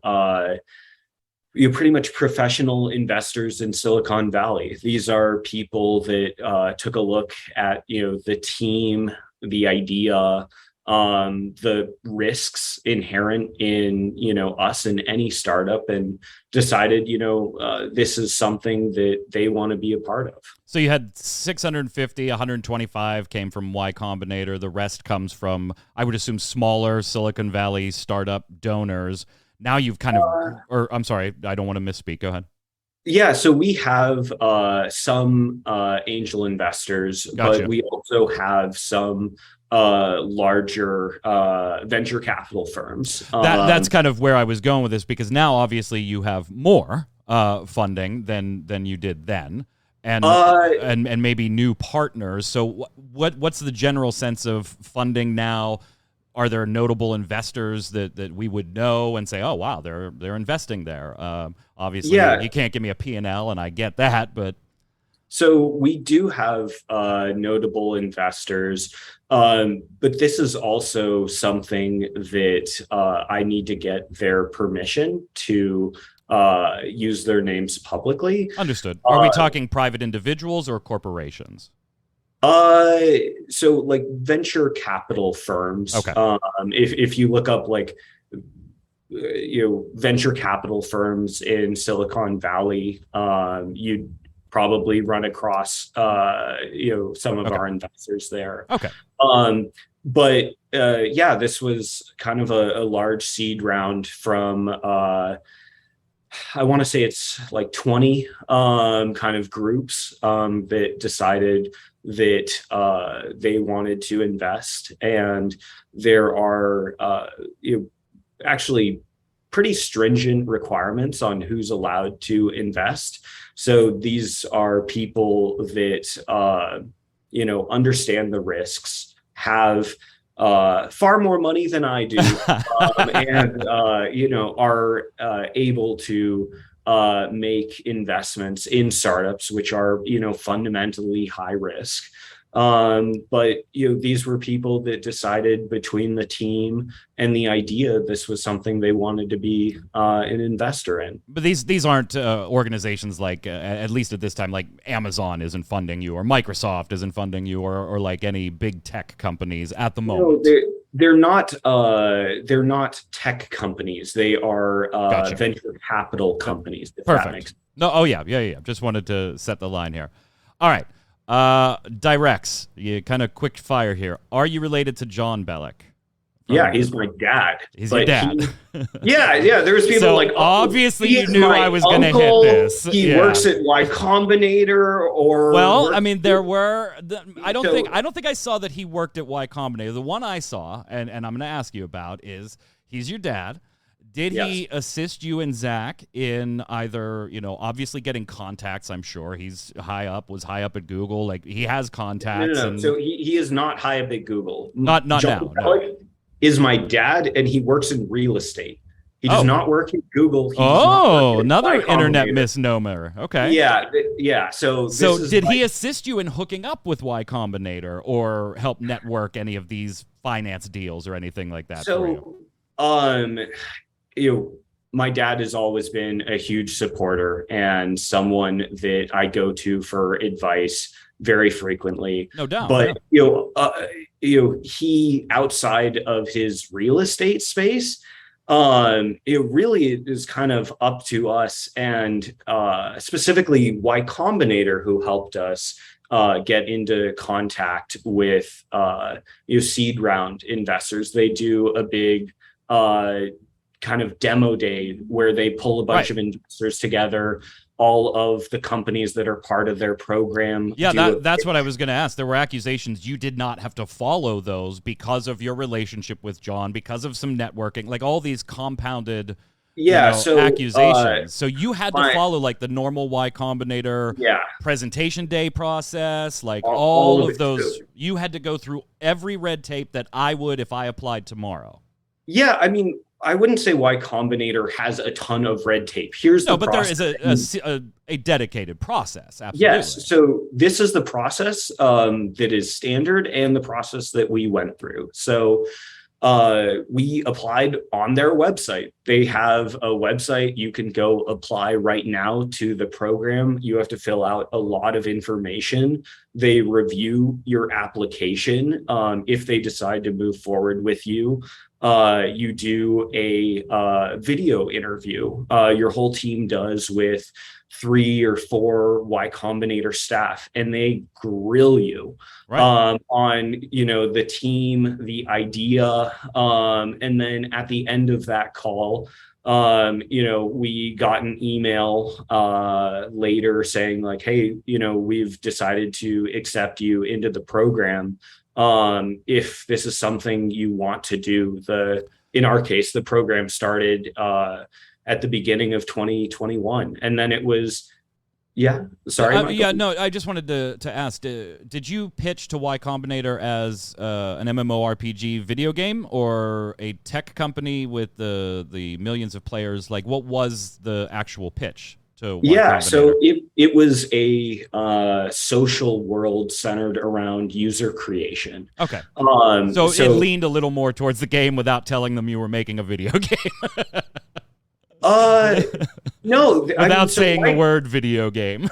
pretty much professional investors in Silicon Valley. These are people that took a look at the team, the idea, the risks inherent in us and any startup, and decided this is something that they want to be a part of. So you had 650, 125 came from Y Combinator. The rest comes from, I would assume, smaller Silicon Valley startup donors. Now you've kind of, or I'm sorry, I don't want to misspeak. Go ahead. Yeah, so we have some angel investors, Gotcha. But we also have some larger venture capital firms. That's kind of where I was going with this, because now obviously you have more funding than you did then, and maybe new partners. So what's the general sense of funding now? Are there notable investors that we would know and say, oh wow, they're investing there? Obviously, you can't give me a P&L, and I get that, but. So we do have notable investors, but this is also something that I need to get their permission to use their names publicly. Understood. Are we talking private individuals or corporations? So like venture capital firms. Okay. If you look up like venture capital firms in Silicon Valley, you'd probably run across some of our investors there. Okay. But this was kind of a large seed round from I want to say it's like 20 kind of groups that decided that they wanted to invest, and there are actually pretty stringent requirements on who's allowed to invest. So these are people that understand the risks, have far more money than I do, and are able to make investments in startups, which are fundamentally high risk. But these were people that decided between the team and the idea this was something they wanted to be an investor in. But these aren't organizations like, at least at this time, like Amazon isn't funding you, or Microsoft isn't funding you, or like any big tech companies at the moment. They're not tech companies. They are Gotcha. venture capital companies. Perfect. No, oh yeah. Just wanted to set the line here. All right. Directs, you kind of quick fire here. Are you related to John Bellic? Yeah, he's my dad. He's your dad. Yeah. There's people so like, obviously you knew I was going to hit this. He works at Y Combinator, or well, I mean, there were. I don't think I saw that he worked at Y Combinator. The one I saw, and I'm going to ask you about, is he's your dad. Did he assist you and Zach in either, obviously getting contacts? I'm sure he's was high up at Google. Like, he has contacts. No. So he is not high up at Google. Not John now. Bellic is my dad, and he works in real estate. He does Oh. not work at Google. He does not Oh, work at another Y internet Combinator. misnomer. Okay. Yeah, yeah. So So this is did like, he assist you in hooking up with Y Combinator or help network any of these finance deals or anything like that for you? so you know, my dad has always been a huge supporter and someone that I go to for advice very frequently. No doubt. But Yeah. he outside of his real estate space, it really is kind of up to us and specifically Y Combinator, who helped us get into contact with seed round investors. They do a big kind of demo day where they pull a bunch Right. of investors together, all of the companies that are part of their program. Yeah, that's what I was going to ask. There were accusations you did not have to follow those because of your relationship with John, because of some networking, like all these compounded accusations. So you had to follow like the normal Y Combinator presentation day process, like all of those. You had to go through every red tape that I would if I applied tomorrow. Yeah, I mean, I wouldn't say Y Combinator has a ton of red tape. Here's the process. There is a dedicated process. Absolutely. Yes. So this is the process that is standard and the process that we went through. So we applied on their website. They have a website. You can go apply right now to the program. You have to fill out a lot of information. They review your application. If they decide to move forward with you, you do a video interview. Your whole team does with 3 or 4 Y Combinator staff, and they grill you on the team, the idea, and then at the end of that call, we got an email later saying like, hey, we've decided to accept you into the program. If this is something you want to do. In our case, the program started at the beginning of 2021, and then it was I just wanted to ask, did you pitch to Y Combinator as an MMORPG video game or a tech company with the millions of players? Like, what was the actual pitch to Y Combinator? So it was a social world centered around user creation. Okay. So it leaned a little more towards the game without telling them you were making a video game. No, without saying the word video game.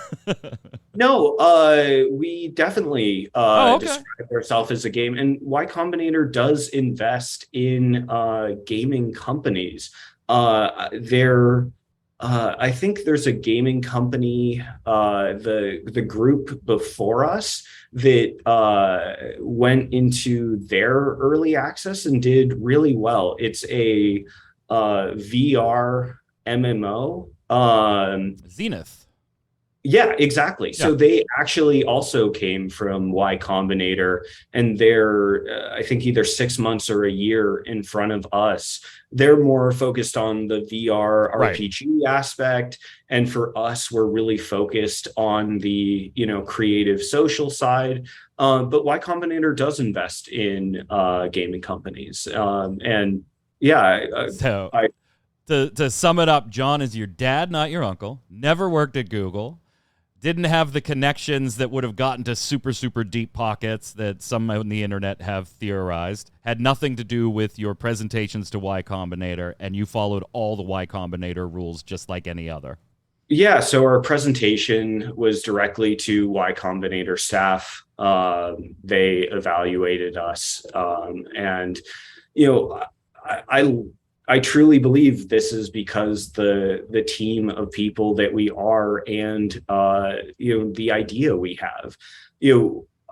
No, we definitely describe ourselves as a game, and Y Combinator does invest in gaming companies. I think there's a gaming company, the group before us that went into their early access and did really well. It's a VR MMO. Zenith. Yeah, exactly. So they actually also came from Y Combinator, and they're, I think, either 6 months or a year in front of us. They're more focused on the VR RPG aspect. And for us, we're really focused on the, creative social side. But Y Combinator does invest in gaming companies. To sum it up, John is your dad, not your uncle. Never worked at Google. Didn't have the connections that would have gotten to super, super deep pockets that some on the internet have theorized. Had nothing to do with your presentations to Y Combinator, and you followed all the Y Combinator rules just like any other. Yeah, so our presentation was directly to Y Combinator staff. They evaluated us, and I truly believe this is because the team of people that we are and the idea we have.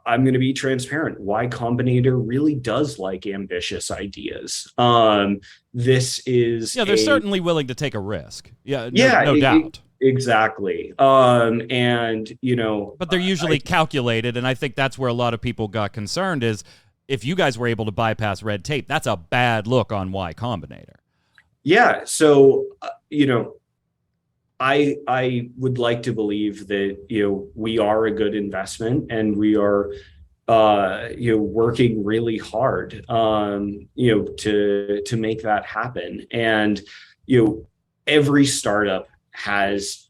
I'm going to be transparent. Y Combinator really does like ambitious ideas. This is they're certainly willing to take a risk. No doubt. Exactly. But they're usually calculated, and I think that's where a lot of people got concerned is if you guys were able to bypass red tape, that's a bad look on Y Combinator. Yeah. So, I would like to believe that, we are a good investment and we are, working really hard, to make that happen. And, every startup has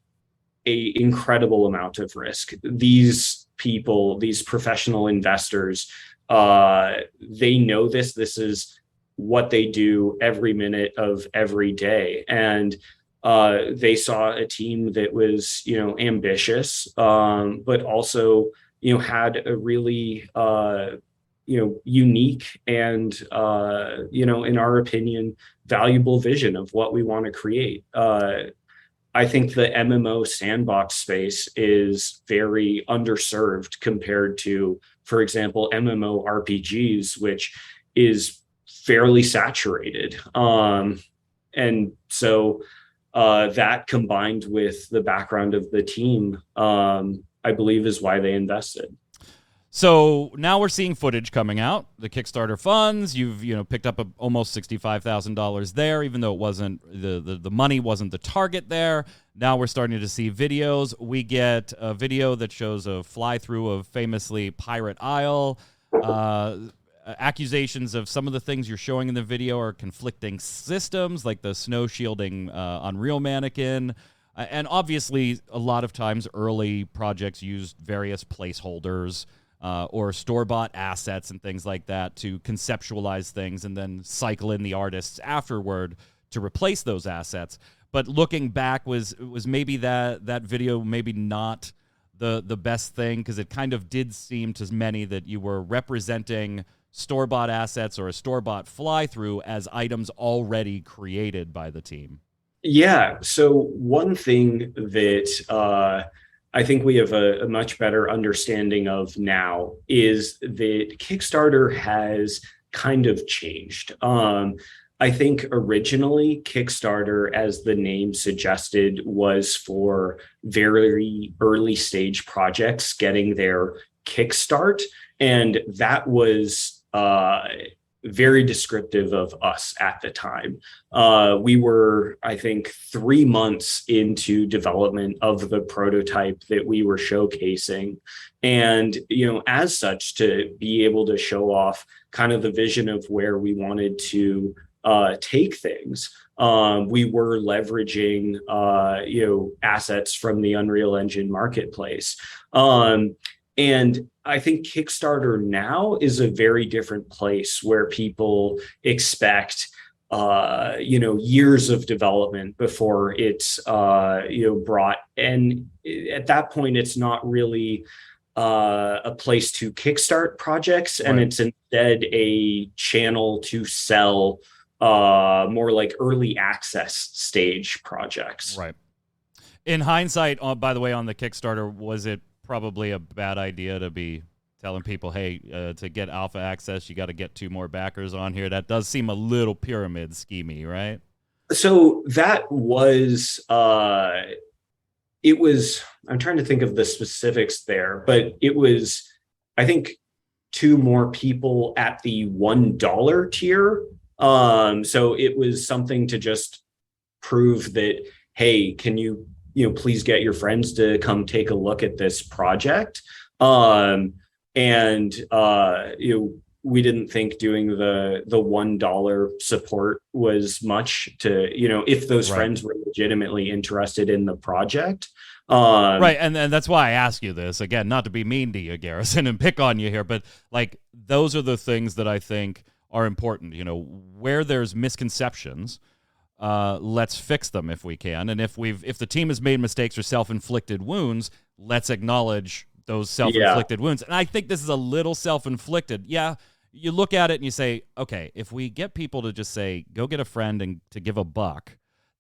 a incredible amount of risk. These people, these professional investors, they know this. This is what they do every minute of every day. And they saw a team that was, ambitious, but also, had a really, unique and, in our opinion, valuable vision of what we want to create. I think the MMO sandbox space is very underserved compared to, for example, MMO RPGs, which is fairly saturated. And so that combined with the background of the team, I believe is why they invested. So now we're seeing footage coming out. The Kickstarter funds, you've picked up almost $65,000 there, even though it wasn't the money wasn't the target there. Now we're starting to see videos. We get a video that shows a fly through of famously Pirate Isle. Accusations of some of the things you're showing in the video are conflicting systems, like the snow shielding Unreal Mannequin. And obviously, a lot of times early projects used various placeholders or store-bought assets and things like that to conceptualize things and then cycle in the artists afterward to replace those assets. But looking back, was maybe that video maybe not the best thing, because it kind of did seem to many that you were representing store-bought assets or a store-bought fly-through as items already created by the team. Yeah. So one thing that I think we have a much better understanding of now is that Kickstarter has kind of changed. I think originally Kickstarter, as the name suggested, was for very early stage projects getting their kickstart. And that was very descriptive of us at the time. We were, I think, 3 months into development of the prototype that we were showcasing. And, as such, to be able to show off kind of the vision of where we wanted to take things, we were leveraging, assets from the Unreal Engine marketplace. And I think Kickstarter now is a very different place where people expect, years of development before it's, brought. And at that point, it's not really a place to kickstart projects, and it's instead a channel to sell more like early access stage projects. Right. In hindsight, by the way, on the Kickstarter, was it probably a bad idea to be telling people, hey, to get alpha access, you got to get 2 more backers on here? That does seem a little pyramid schemy, right? So that was, it was, I'm trying to think of the specifics there, but it was, I think, 2 more people at the $1 tier. So it was something to just prove that, hey, can you please get your friends to come take a look at this project. We didn't think doing the $1 support was much to, if those friends were legitimately interested in the project. Right. And that's why I ask you this, again, not to be mean to you, Garrison, and pick on you here, but like, those are the things that I think are important, where there's misconceptions. Let's fix them if we can. And if the team has made mistakes or self-inflicted wounds, let's acknowledge those self-inflicted wounds. And I think this is a little self-inflicted. Yeah, you look at it and you say, okay, if we get people to just say, go get a friend and to give $1,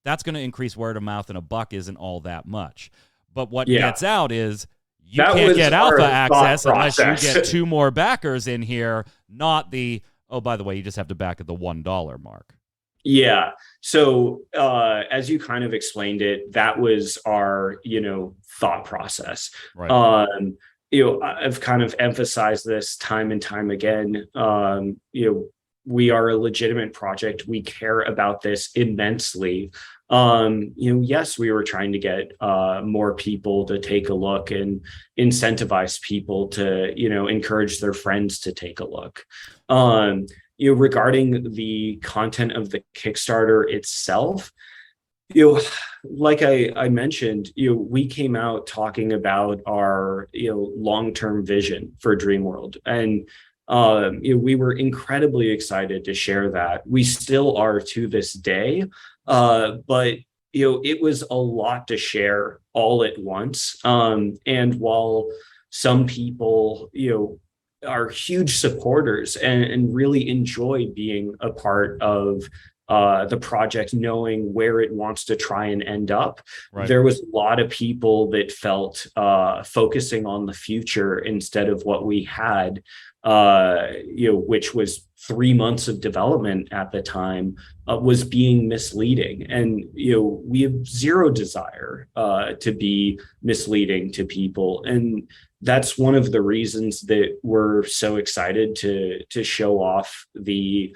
that's going to increase word of mouth, and $1 isn't all that much. But what gets out is you can't get alpha access unless you get 2 more backers in here, not the, oh, by the way, you just have to back at the $1 mark. Yeah. So as you kind of explained it, that was our, thought process. Right. I've kind of emphasized this time and time again. We are a legitimate project. We care about this immensely. Yes, we were trying to get more people to take a look and incentivize people to, encourage their friends to take a look. Regarding the content of the Kickstarter itself, You know, like I mentioned, we came out talking about our, long-term vision for DreamWorld. And we were incredibly excited to share that. We still are to this day. But it was a lot to share all at once. And while some people, are huge supporters and really enjoy being a part of the project, knowing where it wants to try and end up. Right. There was a lot of people that felt focusing on the future instead of what we had, which was 3 months of development at the time, was being misleading. And, we have zero desire to be misleading to people. And that's one of the reasons that we're so excited to show off the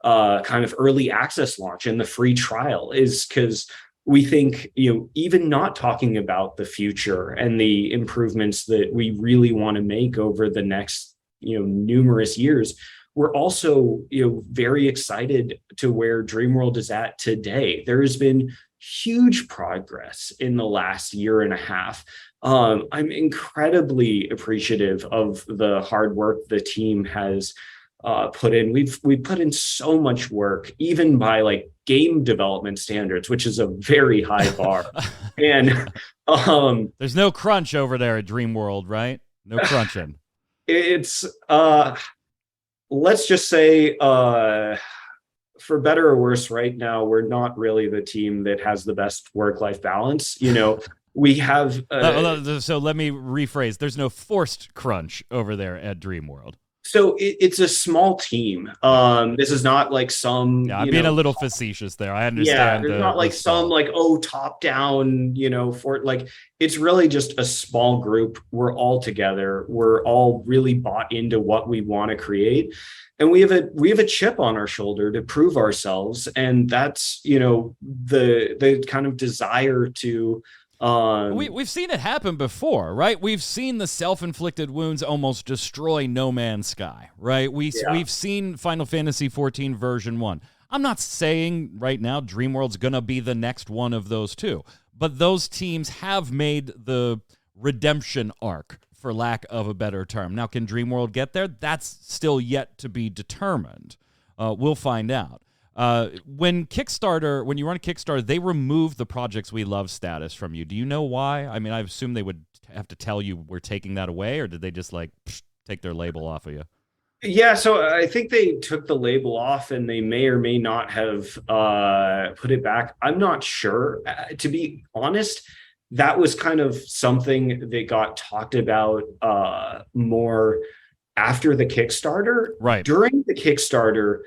kind of early access launch and the free trial, is because we think, even not talking about the future and the improvements that we really want to make over the next, numerous years, we're also, very excited to where DreamWorld is at today. There has been huge progress in the last year and a half. I'm incredibly appreciative of the hard work the team has put in. We've put in so much work, even by like game development standards, which is a very high bar. And there's no crunch over there at DreamWorld, right? No crunching. It's let's just say, for better or worse, right now we're not really the team that has the best work-life balance. We have so let me rephrase. There's no forced crunch over there at DreamWorld. So it's a small team. This is not like some. Yeah, I'm being a little facetious there. I understand. Yeah, it's not like some like top down. For like, it's really just a small group. We're all together. We're all really bought into what we want to create, and we have a chip on our shoulder to prove ourselves, and that's the kind of desire to. We've seen it happen before, right? We've seen the self-inflicted wounds almost destroy No Man's Sky, right? We've seen Final Fantasy XIV Version 1. I'm not saying right now DreamWorld's going to be the next one of those two, but those teams have made the redemption arc, for lack of a better term. Now, can DreamWorld get there? That's still yet to be determined. We'll find out. When you run a Kickstarter, they remove the Projects We Love status from you. Do you know why? I mean, I assume they would have to tell you we're taking that away, or did they just take their label off of you? Yeah, so I think they took the label off, and they may or may not have put it back. I'm not sure. To be honest, that was kind of something that got talked about more after the Kickstarter. Right. During the Kickstarter,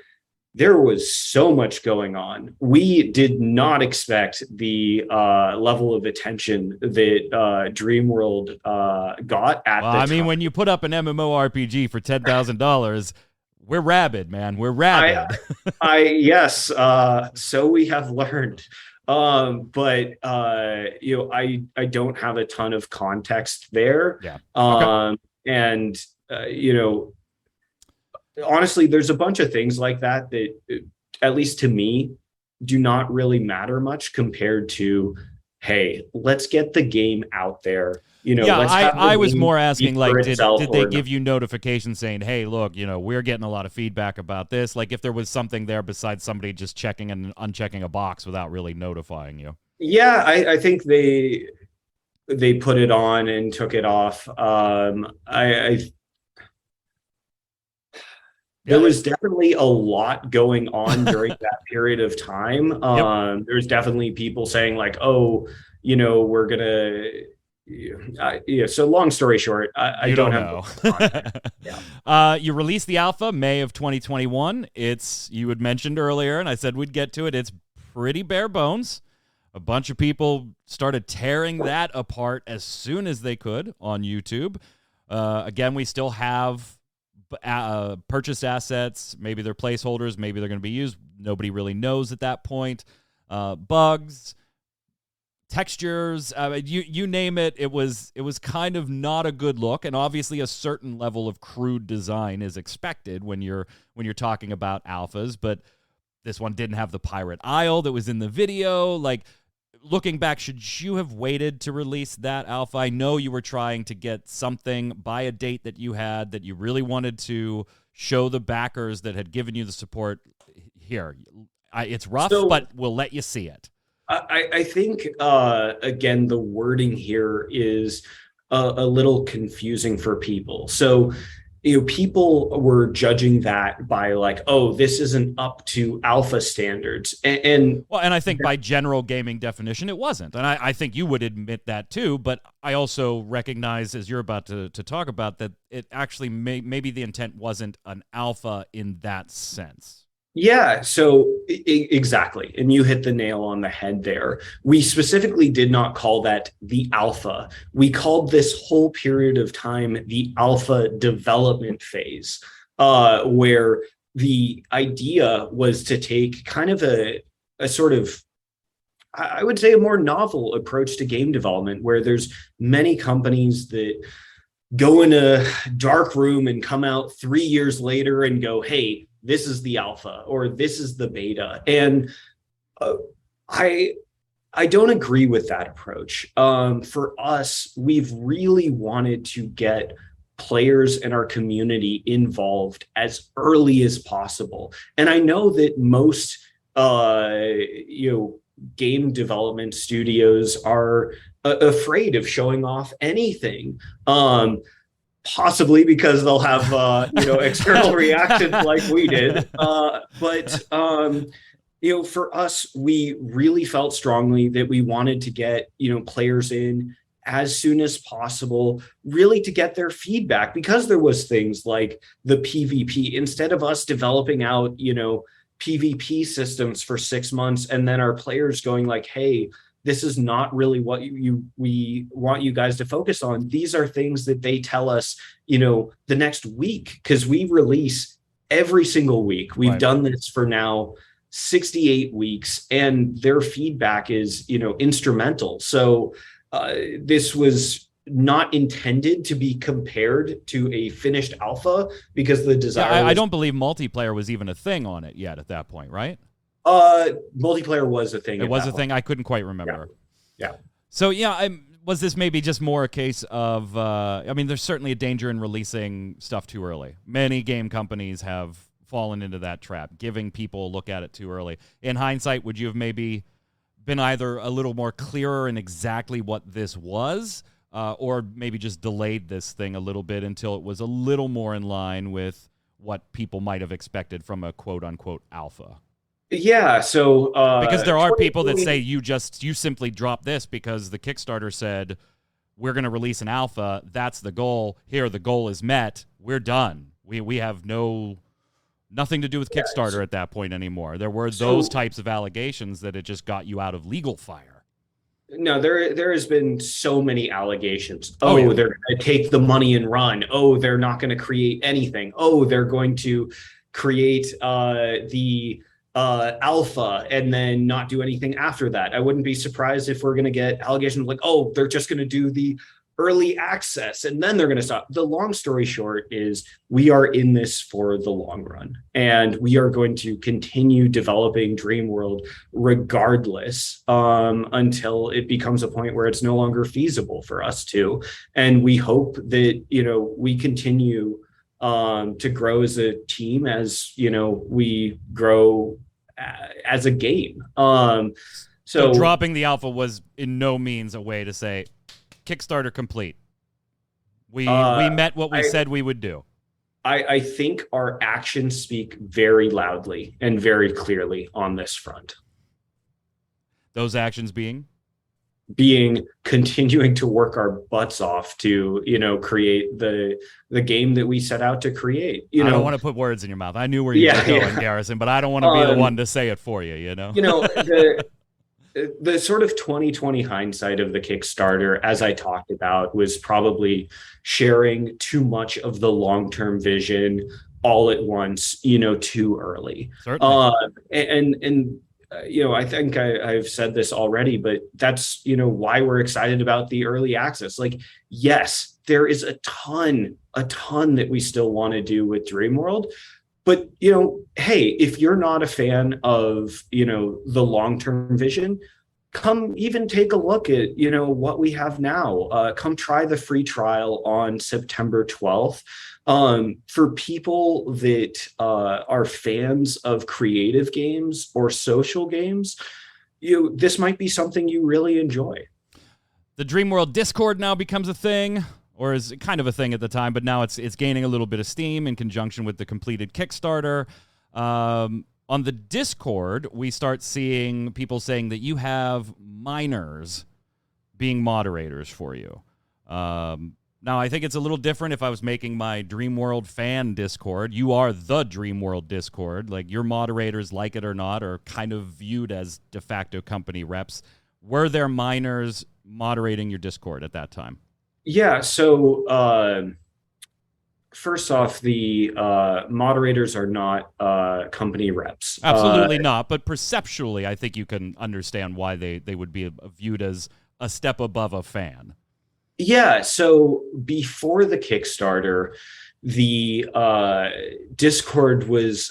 there was so much going on. We did not expect the level of attention that DreamWorld got at the time. When you put up an MMORPG for $10,000, we're rabid, man. We're rabid. Yes. So we have learned. But I don't have a ton of context there. Yeah. Okay. And honestly, there's a bunch of things like that, at least to me, do not really matter much compared to, hey, let's get the game out there. I was more asking, like, did they give you notifications saying, hey, look, we're getting a lot of feedback about this? Like, if there was something there besides somebody just checking and unchecking a box without really notifying you. Yeah, I think they put it on and took it off. There was definitely a lot going on during that period of time. Yep. There's definitely people saying like, oh, we're going to, so long story short, I don't know. Yeah. You released the alpha May of 2021. You had mentioned earlier, and I said we'd get to it. It's pretty bare bones. A bunch of people started tearing that apart as soon as they could on YouTube. Again, we still have purchased assets. Maybe they're placeholders. Maybe they're going to be used. Nobody really knows at that point. Bugs, textures, you name it. It was kind of not a good look, and obviously a certain level of crude design is expected when you're talking about alphas. But this one didn't have the pirate isle that was in the video. Like, looking back, should you have waited to release that alpha? I know you were trying to get something by a date that you had that you really wanted to show the backers that had given you the support. Here, it's rough, but we'll let you see it. I think, again, the wording here is a little confusing for people. So, people were judging that by like, oh, this isn't up to alpha standards. And I think by general gaming definition, it wasn't. And I think you would admit that too. But I also recognize, as you're about to talk about, that it actually maybe the intent wasn't an alpha in that sense. Yeah, so exactly. And you hit the nail on the head there. We specifically did not call that the alpha. We called this whole period of time the alpha development phase, where the idea was to take kind of a sort of, I would say, a more novel approach to game development, where there's many companies that go in a dark room and come out 3 years later and go, hey, this is the alpha or this is the beta. And I don't agree with that approach. For us, we've really wanted to get players in our community involved as early as possible. And I know that most game development studios are afraid of showing off anything. Possibly because they'll have external reactions like we did, but for us, we really felt strongly that we wanted to get players in as soon as possible, really to get their feedback, because there was things like the PvP. Instead of us developing out PvP systems for 6 months and then our players going like, hey, this is not really what we want you guys to focus on. These are things that they tell us, the next week, because we release every single week. We've done this for now 68 weeks, and their feedback is, instrumental. So this was not intended to be compared to a finished alpha, because the desire. I don't believe multiplayer was even a thing on it yet at that point, right? Multiplayer was a thing. It was a thing. I couldn't quite remember. Yeah. So was this maybe just more a case of? There's certainly a danger in releasing stuff too early. Many game companies have fallen into that trap, giving people a look at it too early. In hindsight, would you have maybe been either a little more clearer in exactly what this was, or maybe just delayed this thing a little bit until it was a little more in line with what people might have expected from a quote unquote alpha? Yeah, so because there are people that say you simply dropped this because the Kickstarter said we're going to release an alpha. That's the goal. Here, the goal is met. We're done. We have nothing to do with Kickstarter at that point anymore. There were those types of allegations that it just got you out of legal fire. No, there has been so many allegations. They're going to take the money and run. They're not going to create anything. They're going to create the alpha and then not do anything after that. I wouldn't be surprised if we're going to get allegations like, they're just going to do the early access and then they're going to stop. The long story short is we are in this for the long run, and we are going to continue developing DreamWorld regardless, until it becomes a point where it's no longer feasible for us to. And we hope that, we continue to grow as a team, as we grow as a game. So dropping the alpha was in no means a way to say Kickstarter complete. We met what we said we would do. I think our actions speak very loudly and very clearly on this front. Those actions being continuing to work our butts off to create the game that we set out to create. I don't want to put words in your mouth. I knew where you were going, Garrison, but I don't want to be the one to say it for you. The sort of 2020 hindsight of the Kickstarter, as I talked about, was probably sharing too much of the long-term vision all at once, too early. Certainly. I think I've said this already, but that's, why we're excited about the early access. Like, yes, there is a ton that we still want to do with DreamWorld. But, hey, if you're not a fan of, the long-term vision, come even take a look at, what we have now. Come try the free trial on September 12th. For people that are fans of creative games or social games, this might be something you really enjoy. The DreamWorld Discord now becomes a thing, or is kind of a thing at the time, but now it's gaining a little bit of steam in conjunction with the completed Kickstarter. On the Discord, we start seeing people saying that you have minors being moderators for you. Now, I think it's a little different if I was making my DreamWorld fan Discord. You are the DreamWorld Discord. Like, your moderators, like it or not, are kind of viewed as de facto company reps. Were there minors moderating your Discord at that time? Yeah, so first off, the moderators are not company reps. Absolutely not, but perceptually, I think you can understand why they would be viewed as a step above a fan. Yeah, so before the Kickstarter, the Discord was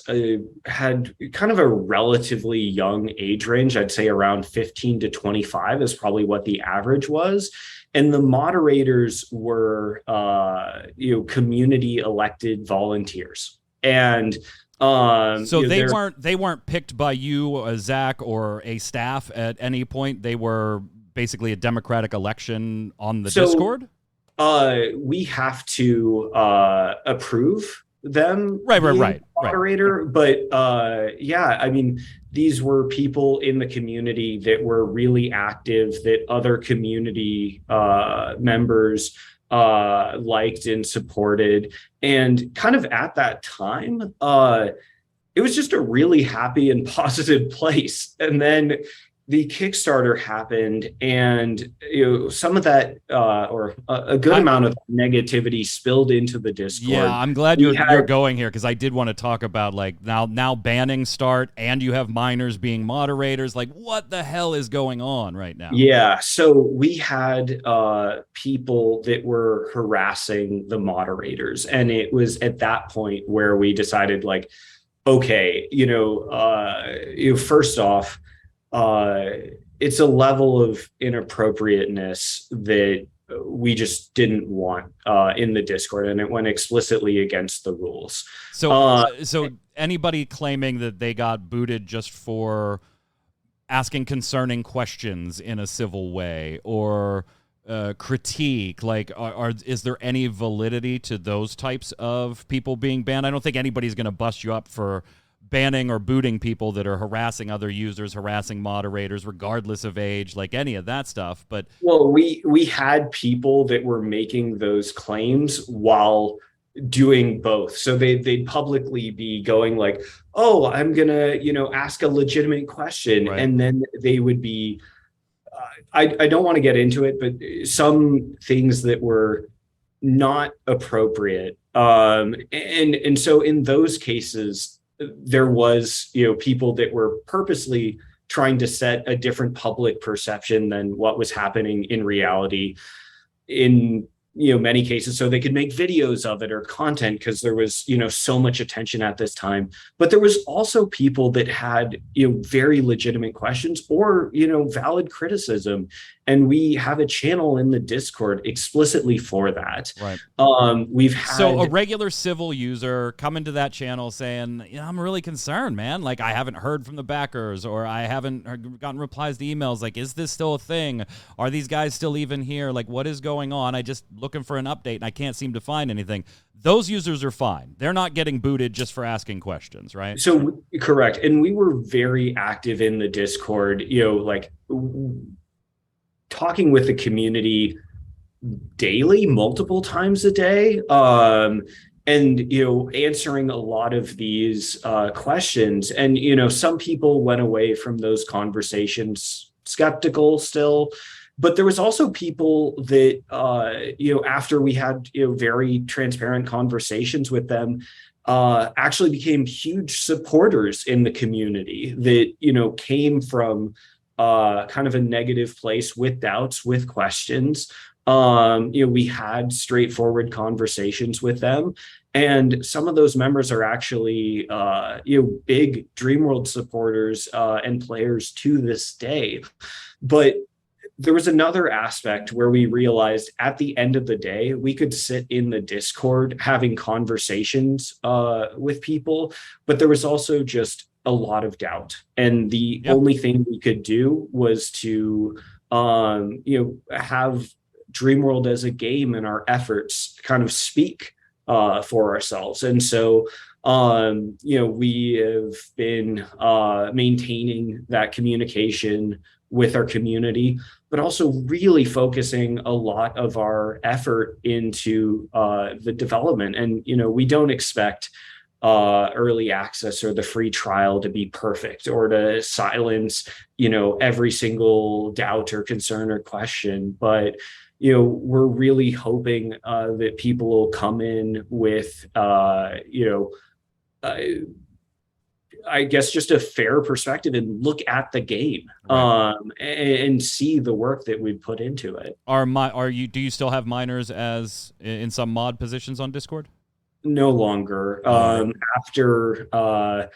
had kind of a relatively young age range. I'd say around 15 to 25 is probably what the average was. And the moderators were community elected volunteers. And so they weren't picked by you, Zach, or a staff at any point. They were basically a democratic election on the Discord? We have to approve them. Right. Moderator. But yeah, I mean, these were people in the community that were really active, that other community members liked and supported. And kind of at that time, it was just a really happy and positive place. And then the Kickstarter happened, and some of that, or a good amount of negativity, spilled into the Discord. Yeah, I'm glad you're going here, because I did want to talk about, like, now banning start, and you have minors being moderators. Like, what the hell is going on right now? Yeah, so we had people that were harassing the moderators, and it was at that point where we decided, like, okay, first off, it's a level of inappropriateness that we just didn't want in the Discord, and it went explicitly against the rules. So anybody claiming that they got booted just for asking concerning questions in a civil way, or critique, like, is there any validity to those types of people being banned? I don't think anybody's going to bust you up for banning or booting people that are harassing other users, harassing moderators, regardless of age, like any of that stuff. But well, we had people that were making those claims while doing both. So they'd publicly be going like, oh, I'm gonna ask a legitimate question, right. And then they would be I don't want to get into it, but some things that were not appropriate, and so in those cases there was, people that were purposely trying to set a different public perception than what was happening in reality in, many cases, so they could make videos of it or content, because there was, so much attention at this time. But there was also people that had, very legitimate questions or, valid criticism. And we have a channel in the Discord explicitly for that. Right. We've had a regular civil user come into that channel saying, I'm really concerned, man. Like, I haven't heard from the backers, or I haven't gotten replies to emails. Like, is this still a thing? Are these guys still even here? Like, what is going on? I just looking for an update and I can't seem to find anything. Those users are fine. They're not getting booted just for asking questions, right? So correct. And we were very active in the Discord, talking with the community daily, multiple times a day, and answering a lot of these questions. And some people went away from those conversations skeptical still, but there was also people that after we had very transparent conversations with them, actually became huge supporters in the community that came from kind of a negative place, with doubts, with questions. We had straightforward conversations with them, And some of those members are actually, big DreamWorld supporters and players to this day. But there was another aspect where we realized at the end of the day, we could sit in the Discord having conversations with people, but there was also just a lot of doubt. And the only thing we could do was to, have DreamWorld as a game and our efforts kind of speak for ourselves. And so, we have been maintaining that communication with our community, but also really focusing a lot of our effort into the development. And, we don't expect early access or the free trial to be perfect or to silence, every single doubt or concern or question. But, we're really hoping that people will come in with, I guess just a fair perspective and look at the game, and see the work that we put into it. Do you still have minors as in some mod positions on Discord? No longer. After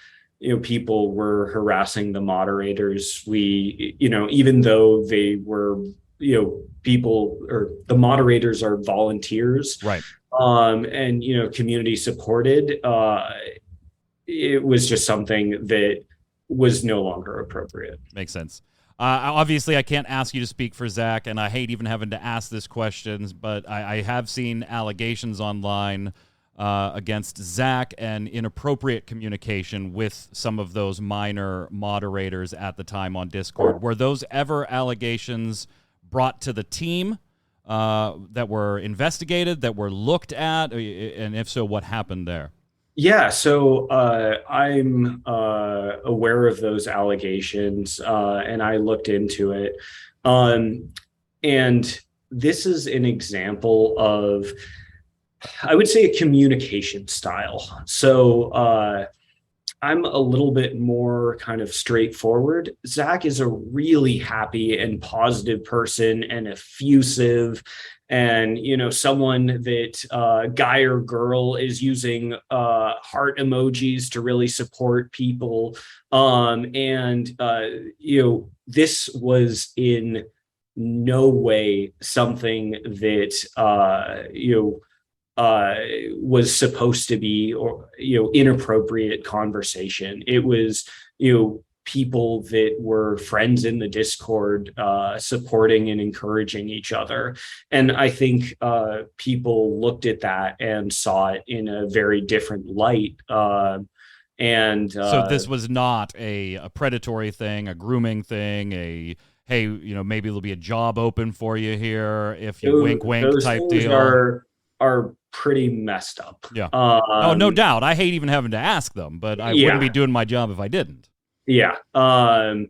people were harassing the moderators, we, even though they were, people, or the moderators are volunteers, right? And community supported, it was just something that was no longer appropriate. Makes sense. Obviously, I can't ask you to speak for Zach, and I hate even having to ask this question, but I have seen allegations online against Zach and inappropriate communication with some of those minor moderators at the time on Discord. Were those ever allegations brought to the team that were investigated, that were looked at? And if so, what happened there? Yeah, so I'm aware of those allegations, and I looked into it. And this is an example of, I would say, a communication style. So I'm a little bit more kind of straightforward. Zach is a really happy and positive person and effusive, and someone that guy or girl is using heart emojis to really support people. This was in no way something that was supposed to be, or inappropriate conversation. It was people that were friends in the Discord, supporting and encouraging each other. And I think people looked at that and saw it in a very different light. So this was not a predatory thing, a grooming thing, hey, maybe there'll be a job open for you here if you wink type deal. Are pretty messed up. Yeah. Oh, no doubt. I hate even having to ask them, but I wouldn't be doing my job if I didn't. Yeah. That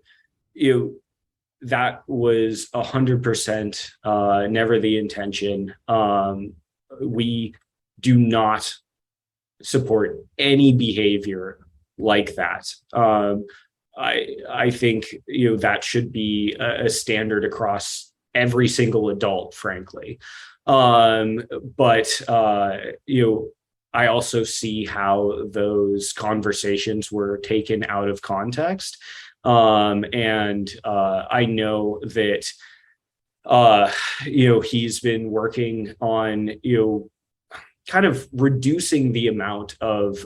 was 100% never the intention. We do not support any behavior like that. I think that should be a standard across every single adult, frankly. But I also see how those conversations were taken out of context. And I know that, he's been working on, kind of reducing the amount of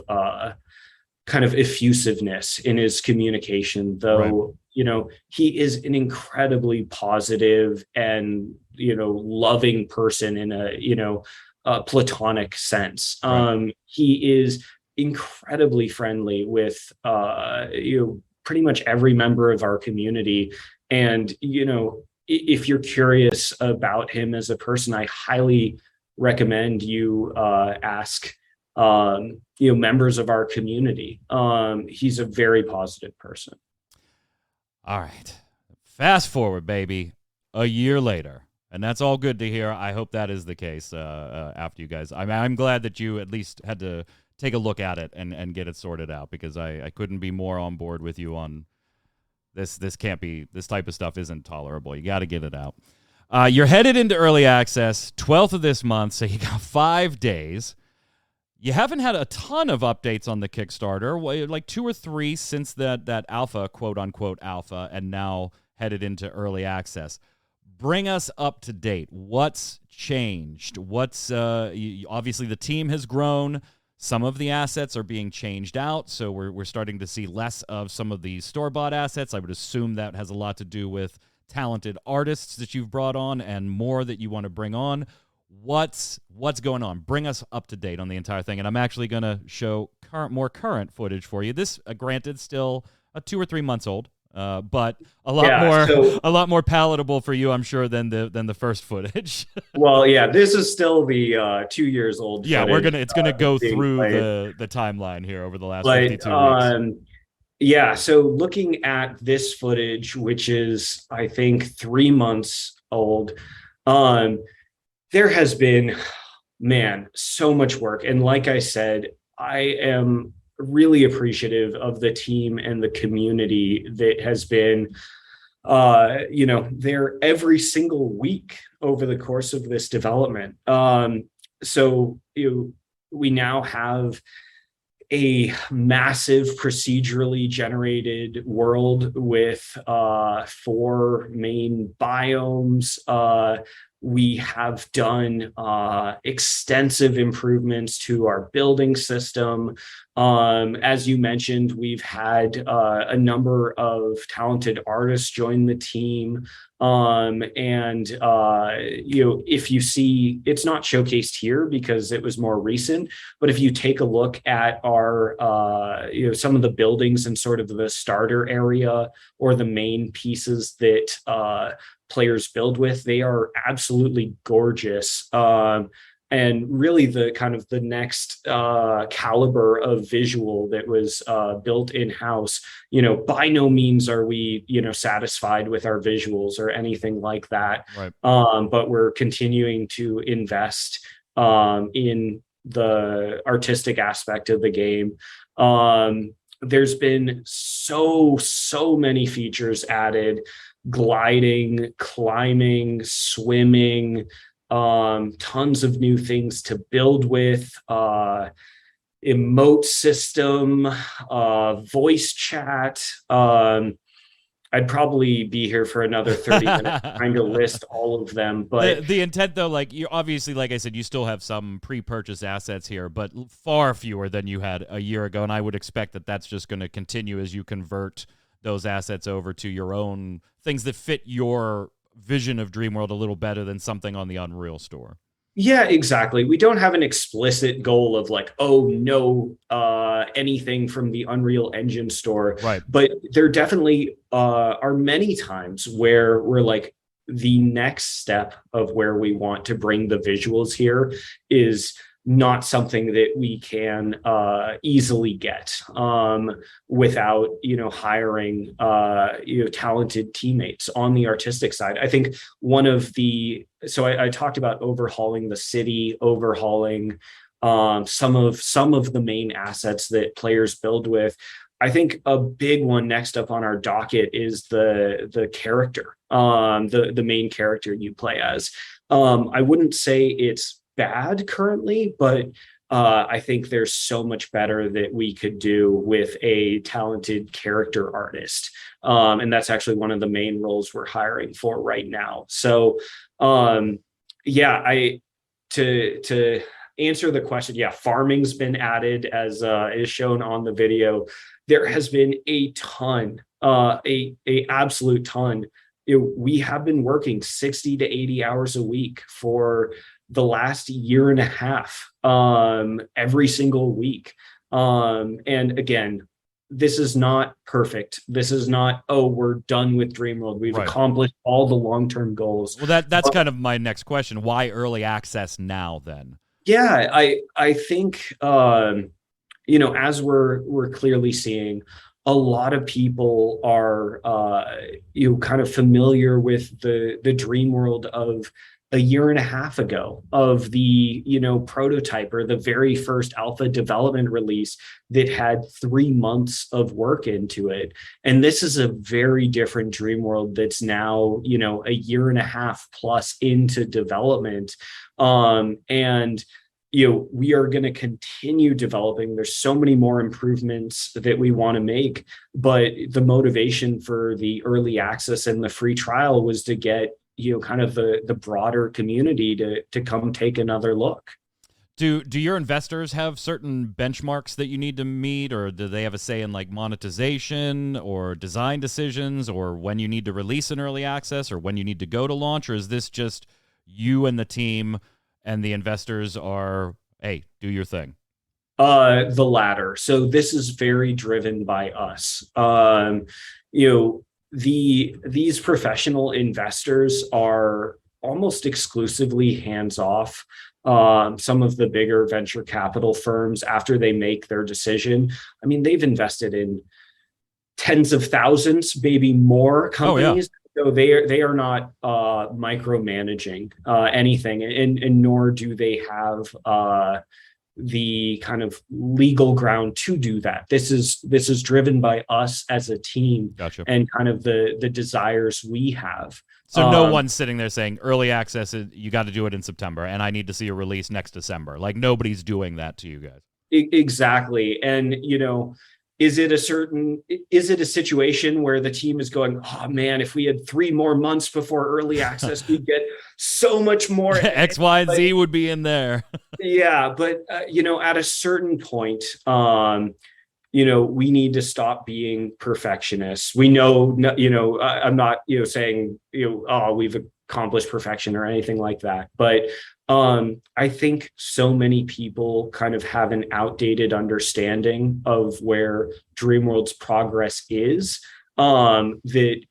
kind of effusiveness in his communication, though, right. He is an incredibly positive and, loving person in a platonic sense. Right. He is incredibly friendly with, pretty much every member of our community. And, if you're curious about him as a person, I highly recommend you ask, members of our community. He's a very positive person. All right. Fast forward, baby, a year later. And that's all good to hear. I hope that is the case after you guys. I'm glad that you at least had to take a look at it and get it sorted out, because I couldn't be more on board with you on this. This can't be, this type of stuff isn't tolerable. You got to get it out. You're headed into early access 12th of this month, so you got 5 days. You haven't had a ton of updates on the Kickstarter, like 2 or 3 since that alpha, quote unquote alpha, and now headed into early access. Bring us up to date. What's changed? What's obviously the team has grown. Some of the assets are being changed out, so we're starting to see less of some of the store-bought assets. I would assume that has a lot to do with talented artists that you've brought on and more that you want to bring on. What's going on? Bring us up to date on the entire thing. And I'm actually going to show more current footage for you. This, granted, still 2 or 3 months old, but a lot more palatable for you, I'm sure, than the first footage. Well, yeah, this is still the 2 years old. Yeah, footage, it's gonna go through played. the timeline here over the last 52 weeks. Yeah, so looking at this footage, which is I think 3 months old, there has been, man, so much work. And like I said, I am really appreciative of the team and the community that has been, there every single week over the course of this development. So we now have a massive procedurally generated world with 4 main biomes. We have done extensive improvements to our building system. As you mentioned, we've had a number of talented artists join the team. If you see, it's not showcased here because it was more recent, but if you take a look at our, some of the buildings and sort of the starter area or the main pieces that players build with, they are absolutely gorgeous. And really the kind of the next caliber of visual that was built in-house. By no means are we, satisfied with our visuals or anything like that. Right. But we're continuing to invest in the artistic aspect of the game. There's been so many features added: gliding, climbing, swimming, tons of new things to build with, emote system, voice chat. I'd probably be here for another 30 minutes trying to list all of them. But the intent, though, like you obviously, like I said, you still have some pre-purchase assets here, but far fewer than you had a year ago. And I would expect that that's just going to continue as you convert those assets over to your own things that fit your vision of DreamWorld a little better than something on the Unreal Store. Yeah, exactly. We don't have an explicit goal of like, oh, no, anything from the Unreal Engine store. Right. But there definitely are many times where we're like, the next step of where we want to bring the visuals here is not something that we can easily get without, hiring, talented teammates on the artistic side. I think so I talked about overhauling the city, overhauling some of the main assets that players build with. I think a big one next up on our docket is the character, the main character you play as. I wouldn't say it's bad currently, but I think there's so much better that we could do with a talented character artist. And that's actually one of the main roles we're hiring for right now. So to answer the question, farming's been added as is shown on the video. There has been a ton, a absolute ton. We have been working 60 to 80 hours a week for the last year and a half, every single week. And again, this is not perfect. This is not, oh, we're done with DreamWorld. We've accomplished all the long-term goals. Well, that's kind of my next question. Why early access now then? Yeah, I think, as we're clearly seeing, a lot of people are, kind of familiar with the DreamWorld of a year and a half ago, of the, prototype or the very first alpha development release that had 3 months of work into it. And this is a very different DreamWorld that's now, a year and a half plus into development. And we are going to continue developing. There's so many more improvements that we want to make, but the motivation for the early access and the free trial was to get, kind of the broader community to come take another look. Do your investors have certain benchmarks that you need to meet, or do they have a say in like monetization or design decisions, or when you need to release an early access, or when you need to go to launch, or is this just you and the team and the investors are, hey, do your thing? The latter. So this is very driven by us. These professional investors are almost exclusively hands-off. Some of the bigger venture capital firms, after they make their decision, I mean, they've invested in tens of thousands, maybe more companies. Oh, yeah. So they are not micromanaging anything, and nor do they have the kind of legal ground to do that. This is driven by us as a team. Gotcha. And kind of the desires we have. So no one's sitting there saying early access, you got to do it in September, and I need to see a release next December. Like, nobody's doing that to you guys. Exactly. And, is it a situation where the team is going, oh man, if we had 3 more months before early access, we'd get so much more. X, Y, and Z would be in there. Yeah. But, at a certain point, we need to stop being perfectionists. We know, I'm not, saying, oh, we've accomplished perfection or anything like that. But I think so many people kind of have an outdated understanding of where DreamWorld's progress is, that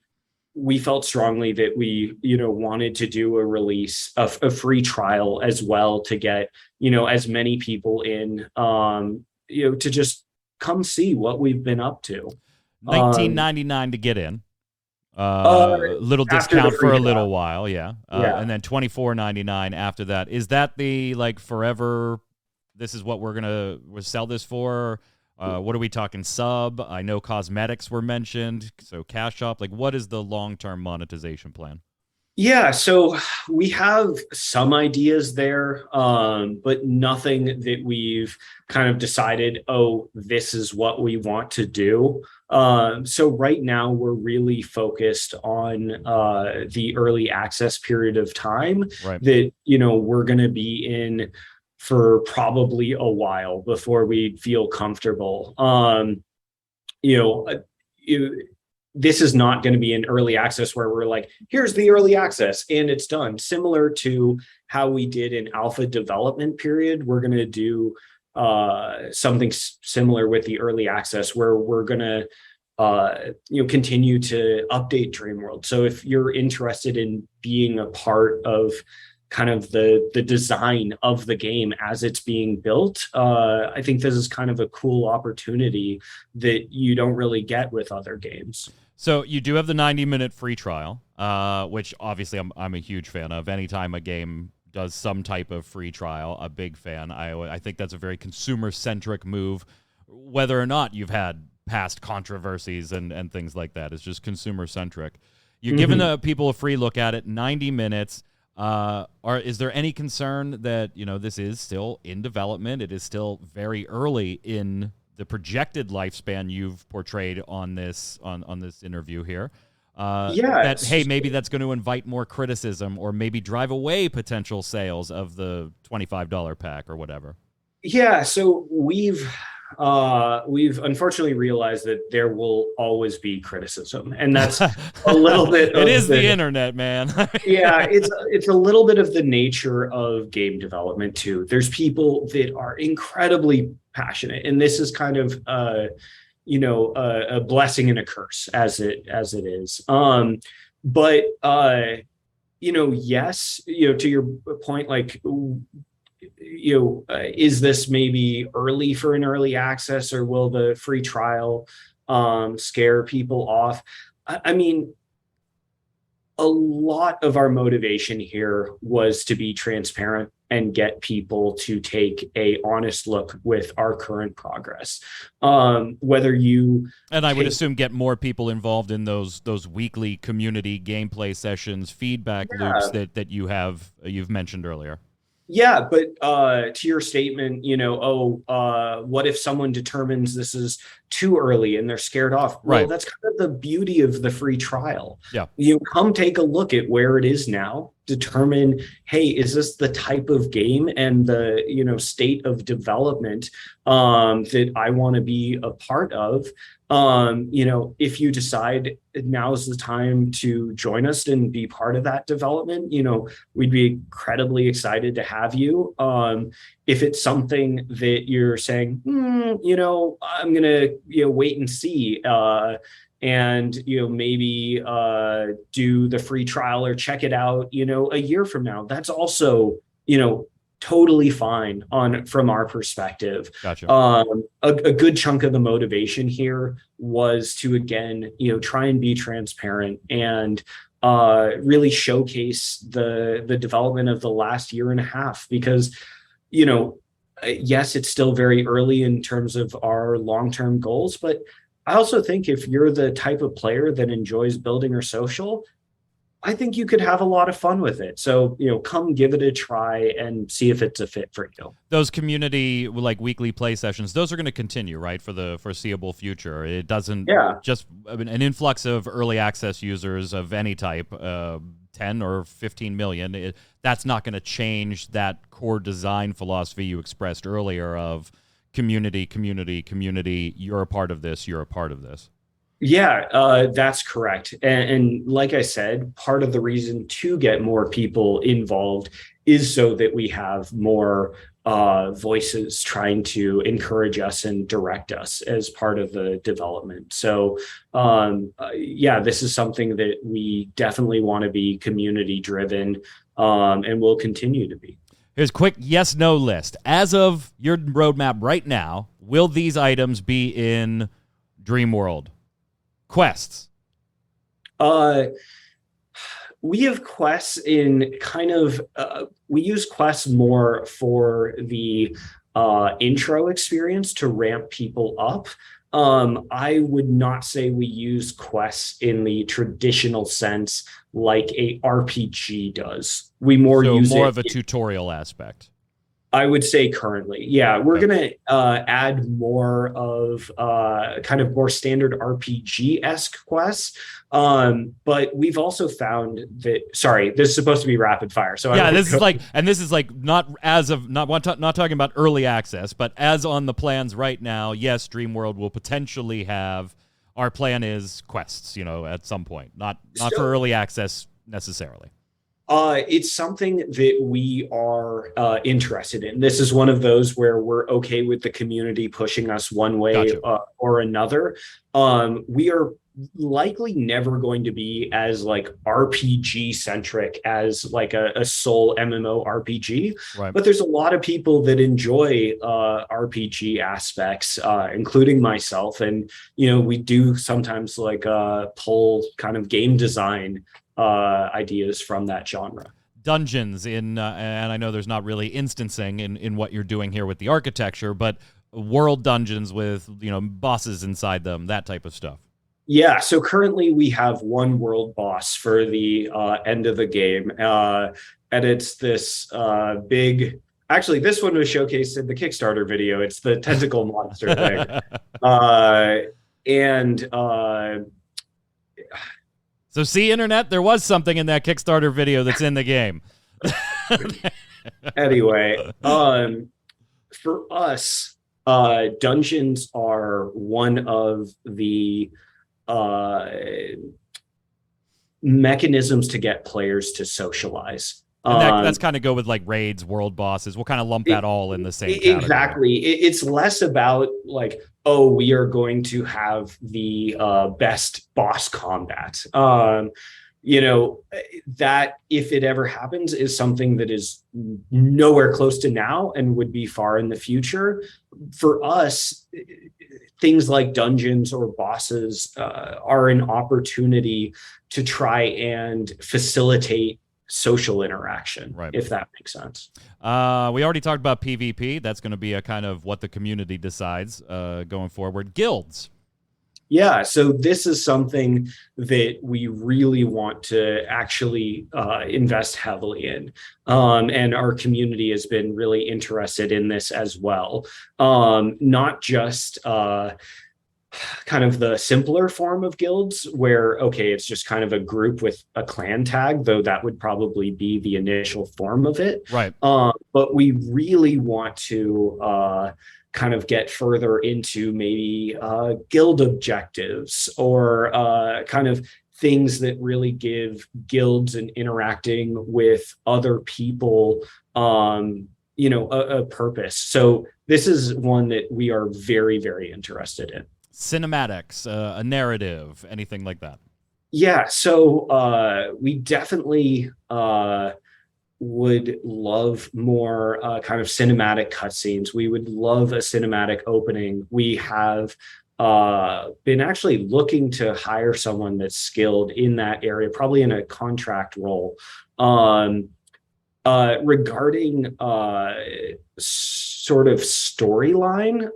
we felt strongly that we, wanted to do a release, a free trial as well, to get, as many people in, to just come see what we've been up to. $19.99 to get in. Little discount for a little while, yeah. And then $24.99 after that. Is that the like forever? This is what we'll sell this for. What are we talking? Sub? I know cosmetics were mentioned, so cash shop. Like, what is the long-term monetization plan? Yeah, so we have some ideas there, but nothing that we've kind of decided, oh, this is what we want to do. So right now we're really focused on the early access period of time, right, that, we're going to be in for probably a while before we feel comfortable. This is not going to be an early access where we're like, here's the early access and it's done. Similar to how we did in alpha development period, we're going to do something similar with the early access, where we're going to continue to update DreamWorld. So if you're interested in being a part of kind of the design of the game as it's being built, I think this is kind of a cool opportunity that you don't really get with other games. So you do have the 90-minute free trial, which obviously I'm a huge fan of. Anytime a game does some type of free trial, a big fan. I think that's a very consumer-centric move, whether or not you've had past controversies and things like that. It's just consumer-centric. You're giving the people a free look at it, 90 minutes. Is there any concern that, this is still in development? It is still very early in the projected lifespan you've portrayed on this interview here. That, hey, maybe that's going to invite more criticism, or maybe drive away potential sales of the $25 pack or whatever. Yeah, so we've unfortunately realized that there will always be criticism, and that's a little bit. It is the internet, man. Yeah, it's a little bit of the nature of game development too. There's people that are incredibly passionate, and this is kind of a blessing and a curse as it is. But yes, to your point, like, is this maybe early for an early access, or will the free trial scare people off? I mean, a lot of our motivation here was to be transparent and get people to take a honest look with our current progress. Whether you and I would assume get more people involved in those weekly community gameplay sessions, feedback loops that you've mentioned earlier. Yeah, but to your statement, what if someone determines this is too early and they're scared off? Well, Right. that's kind of the beauty of the free trial. Yeah. You come take a look at where it is now, determine, hey, is this the type of game and the state of development that I want to be a part of? If you decide now's the time to join us and be part of that development, we'd be incredibly excited to have you. If it's something that you're saying, I'm gonna, wait and see, and maybe do the free trial or check it out, a year from now. That's also, totally fine from our perspective. Gotcha. A good chunk of the motivation here was to, again, try and be transparent and really showcase the development of the last year and a half, because yes, it's still very early in terms of our long-term goals, but I also think if you're the type of player that enjoys building or social, I think you could have a lot of fun with it. So, come give it a try and see if it's a fit for you. Those community like weekly play sessions, those are going to continue, right, for the foreseeable future. It doesn't just an influx of early access users of any type, 10 or 15 million. That's not going to change that core design philosophy you expressed earlier of community. You're a part of this. You're a part of this. Yeah, that's correct. And like I said, part of the reason to get more people involved is so that we have more voices trying to encourage us and direct us as part of the development. So, this is something that we definitely want to be community driven, and will continue to be. Here's a quick yes/no list. As of your roadmap right now, will these items be in DreamWorld? Quests. We have quests in kind of, we use quests more for the intro experience to ramp people up. I would not say we use quests in the traditional sense like a RPG does. We use more of a tutorial aspect. I would say currently, yeah, we're going to add more of kind of more standard RPG-esque quests. But we've also found that, sorry, this is supposed to be rapid fire. So yeah, this is like not talking about early access, but as on the plans right now, yes, DreamWorld will potentially have, our plan is quests, at some point, not for early access necessarily. It's something that we are interested in. This is one of those where we're okay with the community pushing us one way or another. We are likely never going to be as like RPG centric as like a sole MMO RPG, right. But there's a lot of people that enjoy RPG aspects, including myself. And, we do sometimes like pull kind of game design ideas from that genre. Dungeons and I know there's not really instancing in what you're doing here with the architecture, but world dungeons with, bosses inside them, that type of stuff. Yeah, so currently we have one world boss for the end of the game, and it's this big. Actually, this one was showcased in the Kickstarter video. It's the tentacle monster thing, So see, internet, there was something in that Kickstarter video that's in the game. Anyway, for us, dungeons are one of the mechanisms to get players to socialize. And that's kind of go with like raids, world bosses. We'll kind of lump that all in the same category. Exactly. It's less about like, oh, we are going to have the best boss combat. That if it ever happens is something that is nowhere close to now and would be far in the future. For us, things like dungeons or bosses are an opportunity to try and facilitate social interaction, right, if that makes sense. We already talked about PvP. That's going to be a kind of what the community decides going forward. Guilds. Yeah, so this is something that we really want to actually invest heavily in. And our community has been really interested in this as well. Not just kind of the simpler form of guilds where, okay, it's just kind of a group with a clan tag, though that would probably be the initial form of it. Right. But we really want to kind of get further into maybe guild objectives or kind of things that really give guilds and interacting with other people a purpose. So this is one that we are very, very interested in. Cinematics, a narrative, anything like that? Yeah, so we definitely would love more kind of cinematic cutscenes. We would love a cinematic opening. We have been actually looking to hire someone that's skilled in that area, probably in a contract role. Regarding sort of storyline,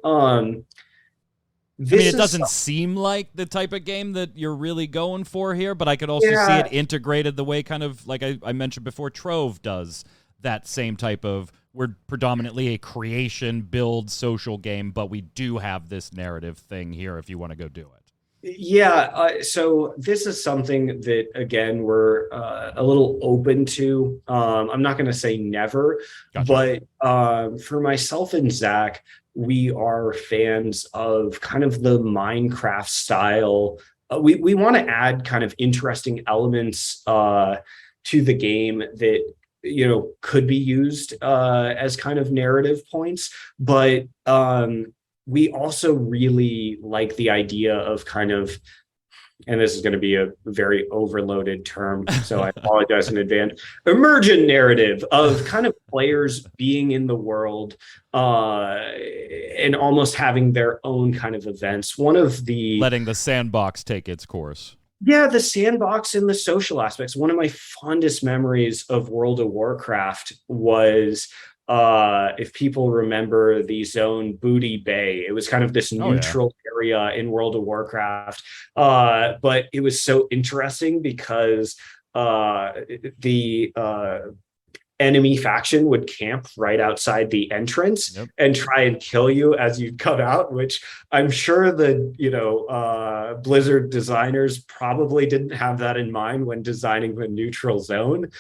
it doesn't seem like the type of game that you're really going for here, but I could also see it integrated the way kind of like I mentioned before, Trove does that same type of, we're predominantly a creation build social game, but we do have this narrative thing here if you want to go do it. Yeah, so this is something that, again, we're a little open to. I'm not going to say never, gotcha. But for myself and Zach, we are fans of kind of the Minecraft style. We want to add kind of interesting elements to the game that, could be used as kind of narrative points. But we also really like the idea of kind of, and this is going to be a very overloaded term, so I apologize in advance, emergent narrative of kind of players being in the world and almost having their own kind of events. One of the... letting the sandbox take its course. Yeah, the sandbox and the social aspects. One of my fondest memories of World of Warcraft was... if people remember the zone Booty Bay, it was kind of this neutral area in World of Warcraft. But it was so interesting because the enemy faction would camp right outside the entrance and try and kill you as you come out, which I'm sure the, Blizzard designers probably didn't have that in mind when designing the neutral zone.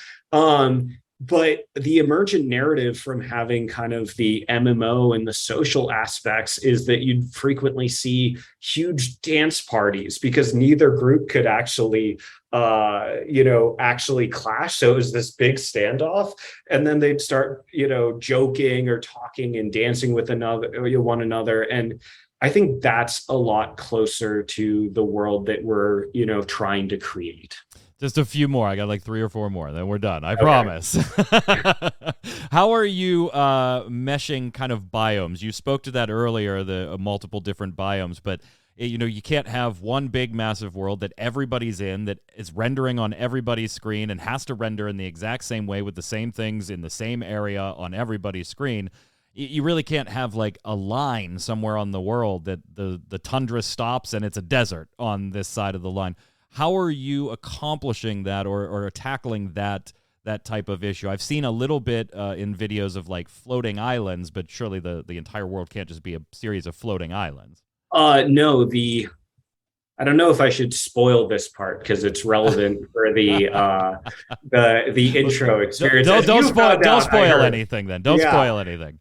But the emergent narrative from having kind of the MMO and the social aspects is that you'd frequently see huge dance parties because neither group could actually, actually clash. So it was this big standoff, and then they'd start, joking or talking and dancing with one another. And I think that's a lot closer to the world that we're, trying to create. Just a few more. I got like 3 or 4 more. Then we're done. I promise. How are you meshing kind of biomes? You spoke to that earlier, the multiple different biomes, but you can't have one big massive world that everybody's in, that is rendering on everybody's screen and has to render in the exact same way with the same things in the same area on everybody's screen. You really can't have like a line somewhere on the world that the tundra stops and it's a desert on this side of the line. How are you accomplishing that or tackling that type of issue? I've seen a little bit in videos of like floating islands, but surely the entire world can't just be a series of floating islands. No, I don't know if I should spoil this part because it's relevant for the intro experience. Don't spoil anything then. Don't spoil anything.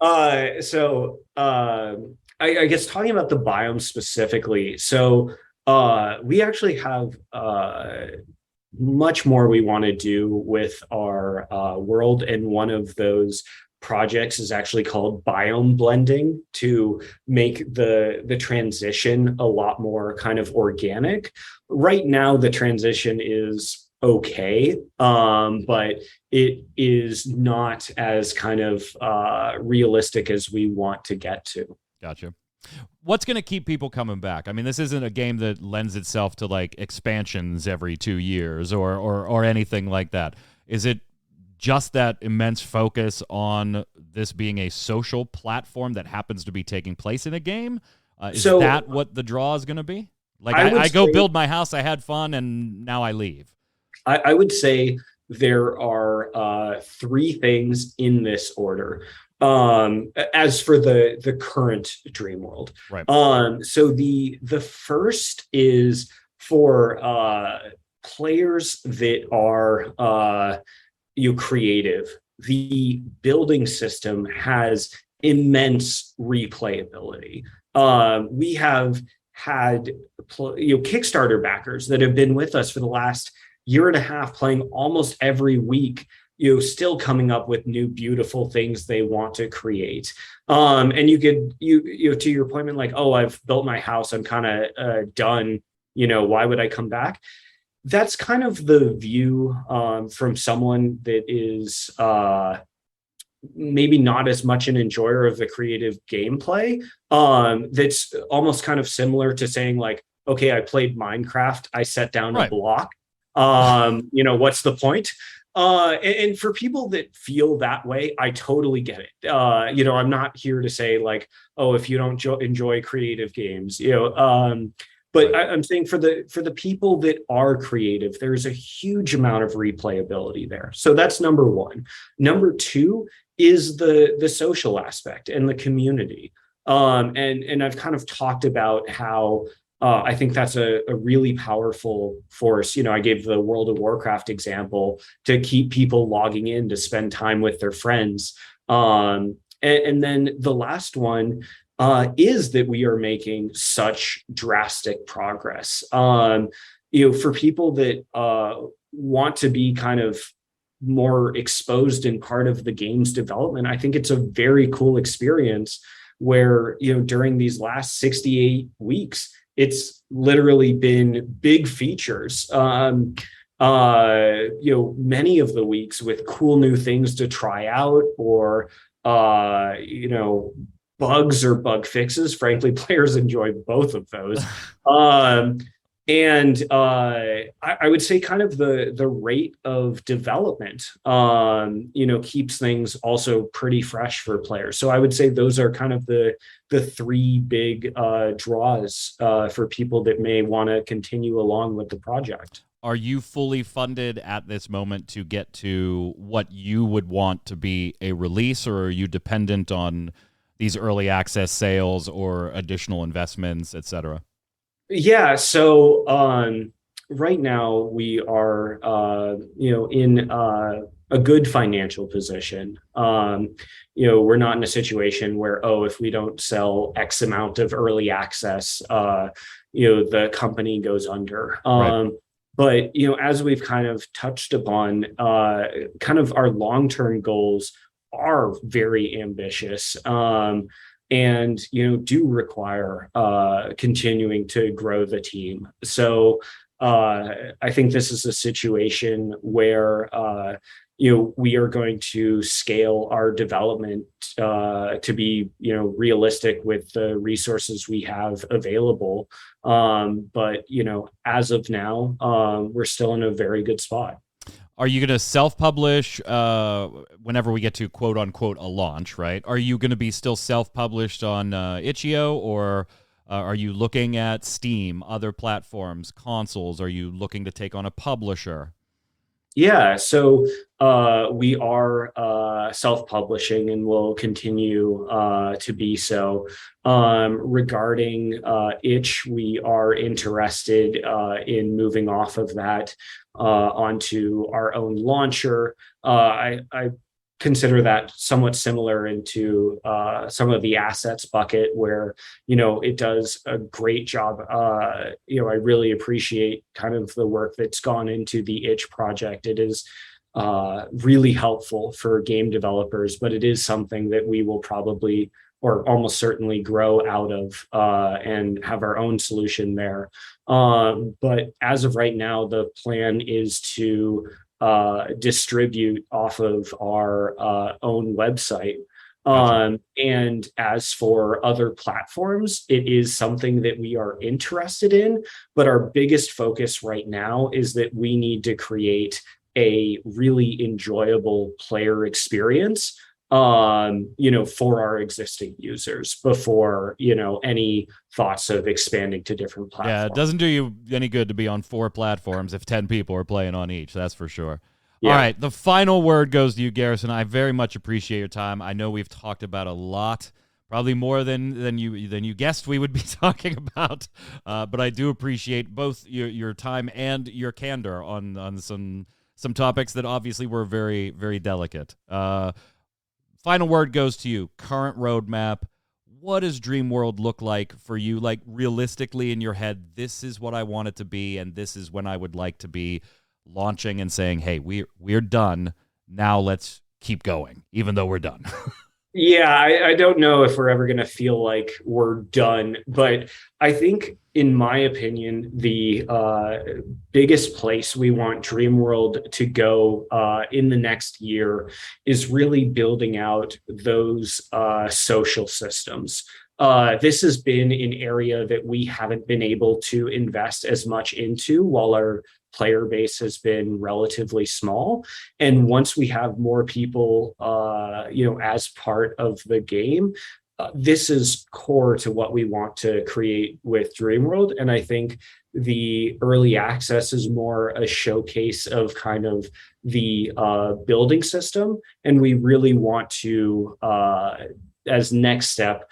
So I guess talking about the biome specifically. So we actually have much more we want to do with our world, and one of those projects is actually called biome blending to make the transition a lot more kind of organic. Right now, the transition is okay, but it is not as kind of realistic as we want to get to. Gotcha. What's going to keep people coming back? I mean, this isn't a game that lends itself to like expansions every 2 years or anything like that. Is it just that immense focus on this being a social platform that happens to be taking place in a game? Is that what the draw is going to be? Like I would I go say, build my house, I had fun, and now I leave. I would say there are three things in this order. As for the current dream world, Right. so the first is for players that are creative. The building system has immense replayability. We have had Kickstarter backers that have been with us for the last year and a half, playing almost every week, still coming up with new beautiful things they want to create. And you could to your point, like, oh, I've built my house, I'm kind of done, why would I come back? That's kind of the view from someone that is maybe not as much an enjoyer of the creative gameplay. That's almost kind of similar to saying, like, okay, I played Minecraft, I set down a Right. block. What's the point? And for people that feel that way, I totally get it. I'm not here to say, like, oh, if you don't enjoy creative games, but Right. I'm saying for the people that are creative, there's a huge amount of replayability there. So that's number one. Number two is the social aspect and the community. And I've kind of talked about how I think that's a really powerful force. I gave the World of Warcraft example to keep people logging in to spend time with their friends. And then the last one is that we are making such drastic progress. For people that want to be kind of more exposed in part of the game's development, I think it's a very cool experience where, during these last 68 weeks, it's literally been big features. Many of the weeks with cool new things to try out, or bugs or bug fixes. Frankly, players enjoy both of those. And I would say kind of the rate of development, keeps things also pretty fresh for players. So I would say those are kind of the three big draws for people that may want to continue along with the project. Are you fully funded at this moment to get to what you would want to be a release, or are you dependent on these early access sales or additional investments, et cetera? Yeah, so right now we are in a good financial position. We're not in a situation where, oh, if we don't sell X amount of early access, the company goes under. Right. But as we've kind of touched upon, kind of our long-term goals are very ambitious. And do require continuing to grow the team. So I think this is a situation where we are going to scale our development to be realistic with the resources we have available. But as of now, we're still in a very good spot. Are you going to self-publish whenever we get to quote-unquote a launch, right? Are you going to be still self-published on itch.io, or are you looking at Steam, other platforms, consoles? Are you looking to take on a publisher? Yeah, so we are self-publishing and will continue to be so. Regarding itch, we are interested in moving off of that onto our own launcher. I consider that somewhat similar into some of the assets bucket, where it does a great job. I really appreciate kind of the work that's gone into the itch project. It is really helpful for game developers, but it is something that we will probably, or almost certainly, grow out of and have our own solution there. But as of right now, the plan is to distribute off of our own website. Gotcha. And as for other platforms, it is something that we are interested in, but our biggest focus right now is that we need to create a really enjoyable player experience for our existing users before, any thoughts of expanding to different Yeah, it platforms. doesn't do you any good to be on 4 platforms if 10 people are playing on each. That's for sure. All Yeah. right, the final word goes to you, Garrison. I very much appreciate your time. I know we've talked about a lot, probably more than you guessed we would be talking about. But I do appreciate both your time and your candor on some topics that obviously were very, very delicate. Final word goes to you. Current roadmap. What does DreamWorld look like for you? Like realistically in your head, this is what I want it to be, and this is when I would like to be launching and saying, "Hey, we're done. Now let's keep going, even though we're done." Yeah, I don't know if we're ever going to feel like we're done, but I think, in my opinion, the biggest place we want DreamWorld to go in the next year is really building out those social systems. This has been an area that we haven't been able to invest as much into while our player base has been relatively small. And once we have more people, as part of the game, this is core to what we want to create with DreamWorld. And I think the early access is more a showcase of kind of the building system. And we really want to, as next step,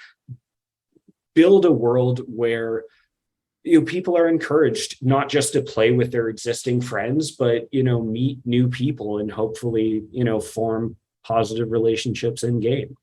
build a world where people are encouraged not just to play with their existing friends, but meet new people and hopefully form positive relationships in game.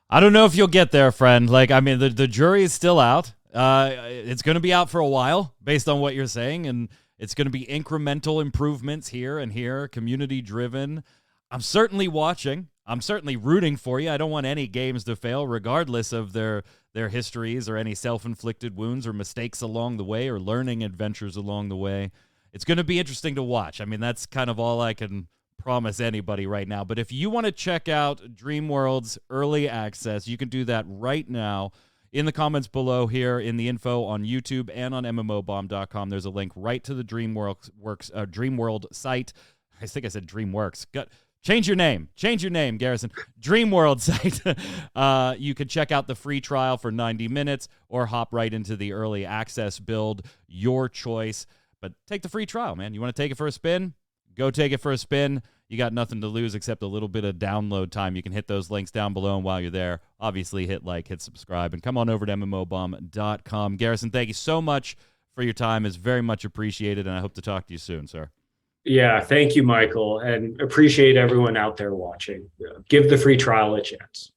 I don't know if you'll get there, friend. Like, I mean, the jury is still out. It's going to be out for a while, based on what you're saying, and it's going to be incremental improvements here and here, community driven. I'm certainly watching. I'm certainly rooting for you. I don't want any games to fail, regardless of their histories or any self-inflicted wounds or mistakes along the way or learning adventures along the way. It's going to be interesting to watch. I mean, that's kind of all I can promise anybody right now. But if you want to check out DreamWorld's early access, you can do that right now in the comments below here in the info on YouTube and on mmobomb.com. There's a link right to the DreamWorld site. I think I said DreamWorks. Change your name, Garrison. DreamWorld site. You can check out the free trial for 90 minutes or hop right into the early access build, your choice. But take the free trial, man. You want to take it for a spin? Go take it for a spin. You got nothing to lose except a little bit of download time. You can hit those links down below, and while you're there, obviously hit like, hit subscribe, and come on over to mmobomb.com. Garrison, thank you so much for your time. It's very much appreciated, and I hope to talk to you soon, sir. Yeah, thank you, Michael, and appreciate everyone out there watching. Give the free trial a chance.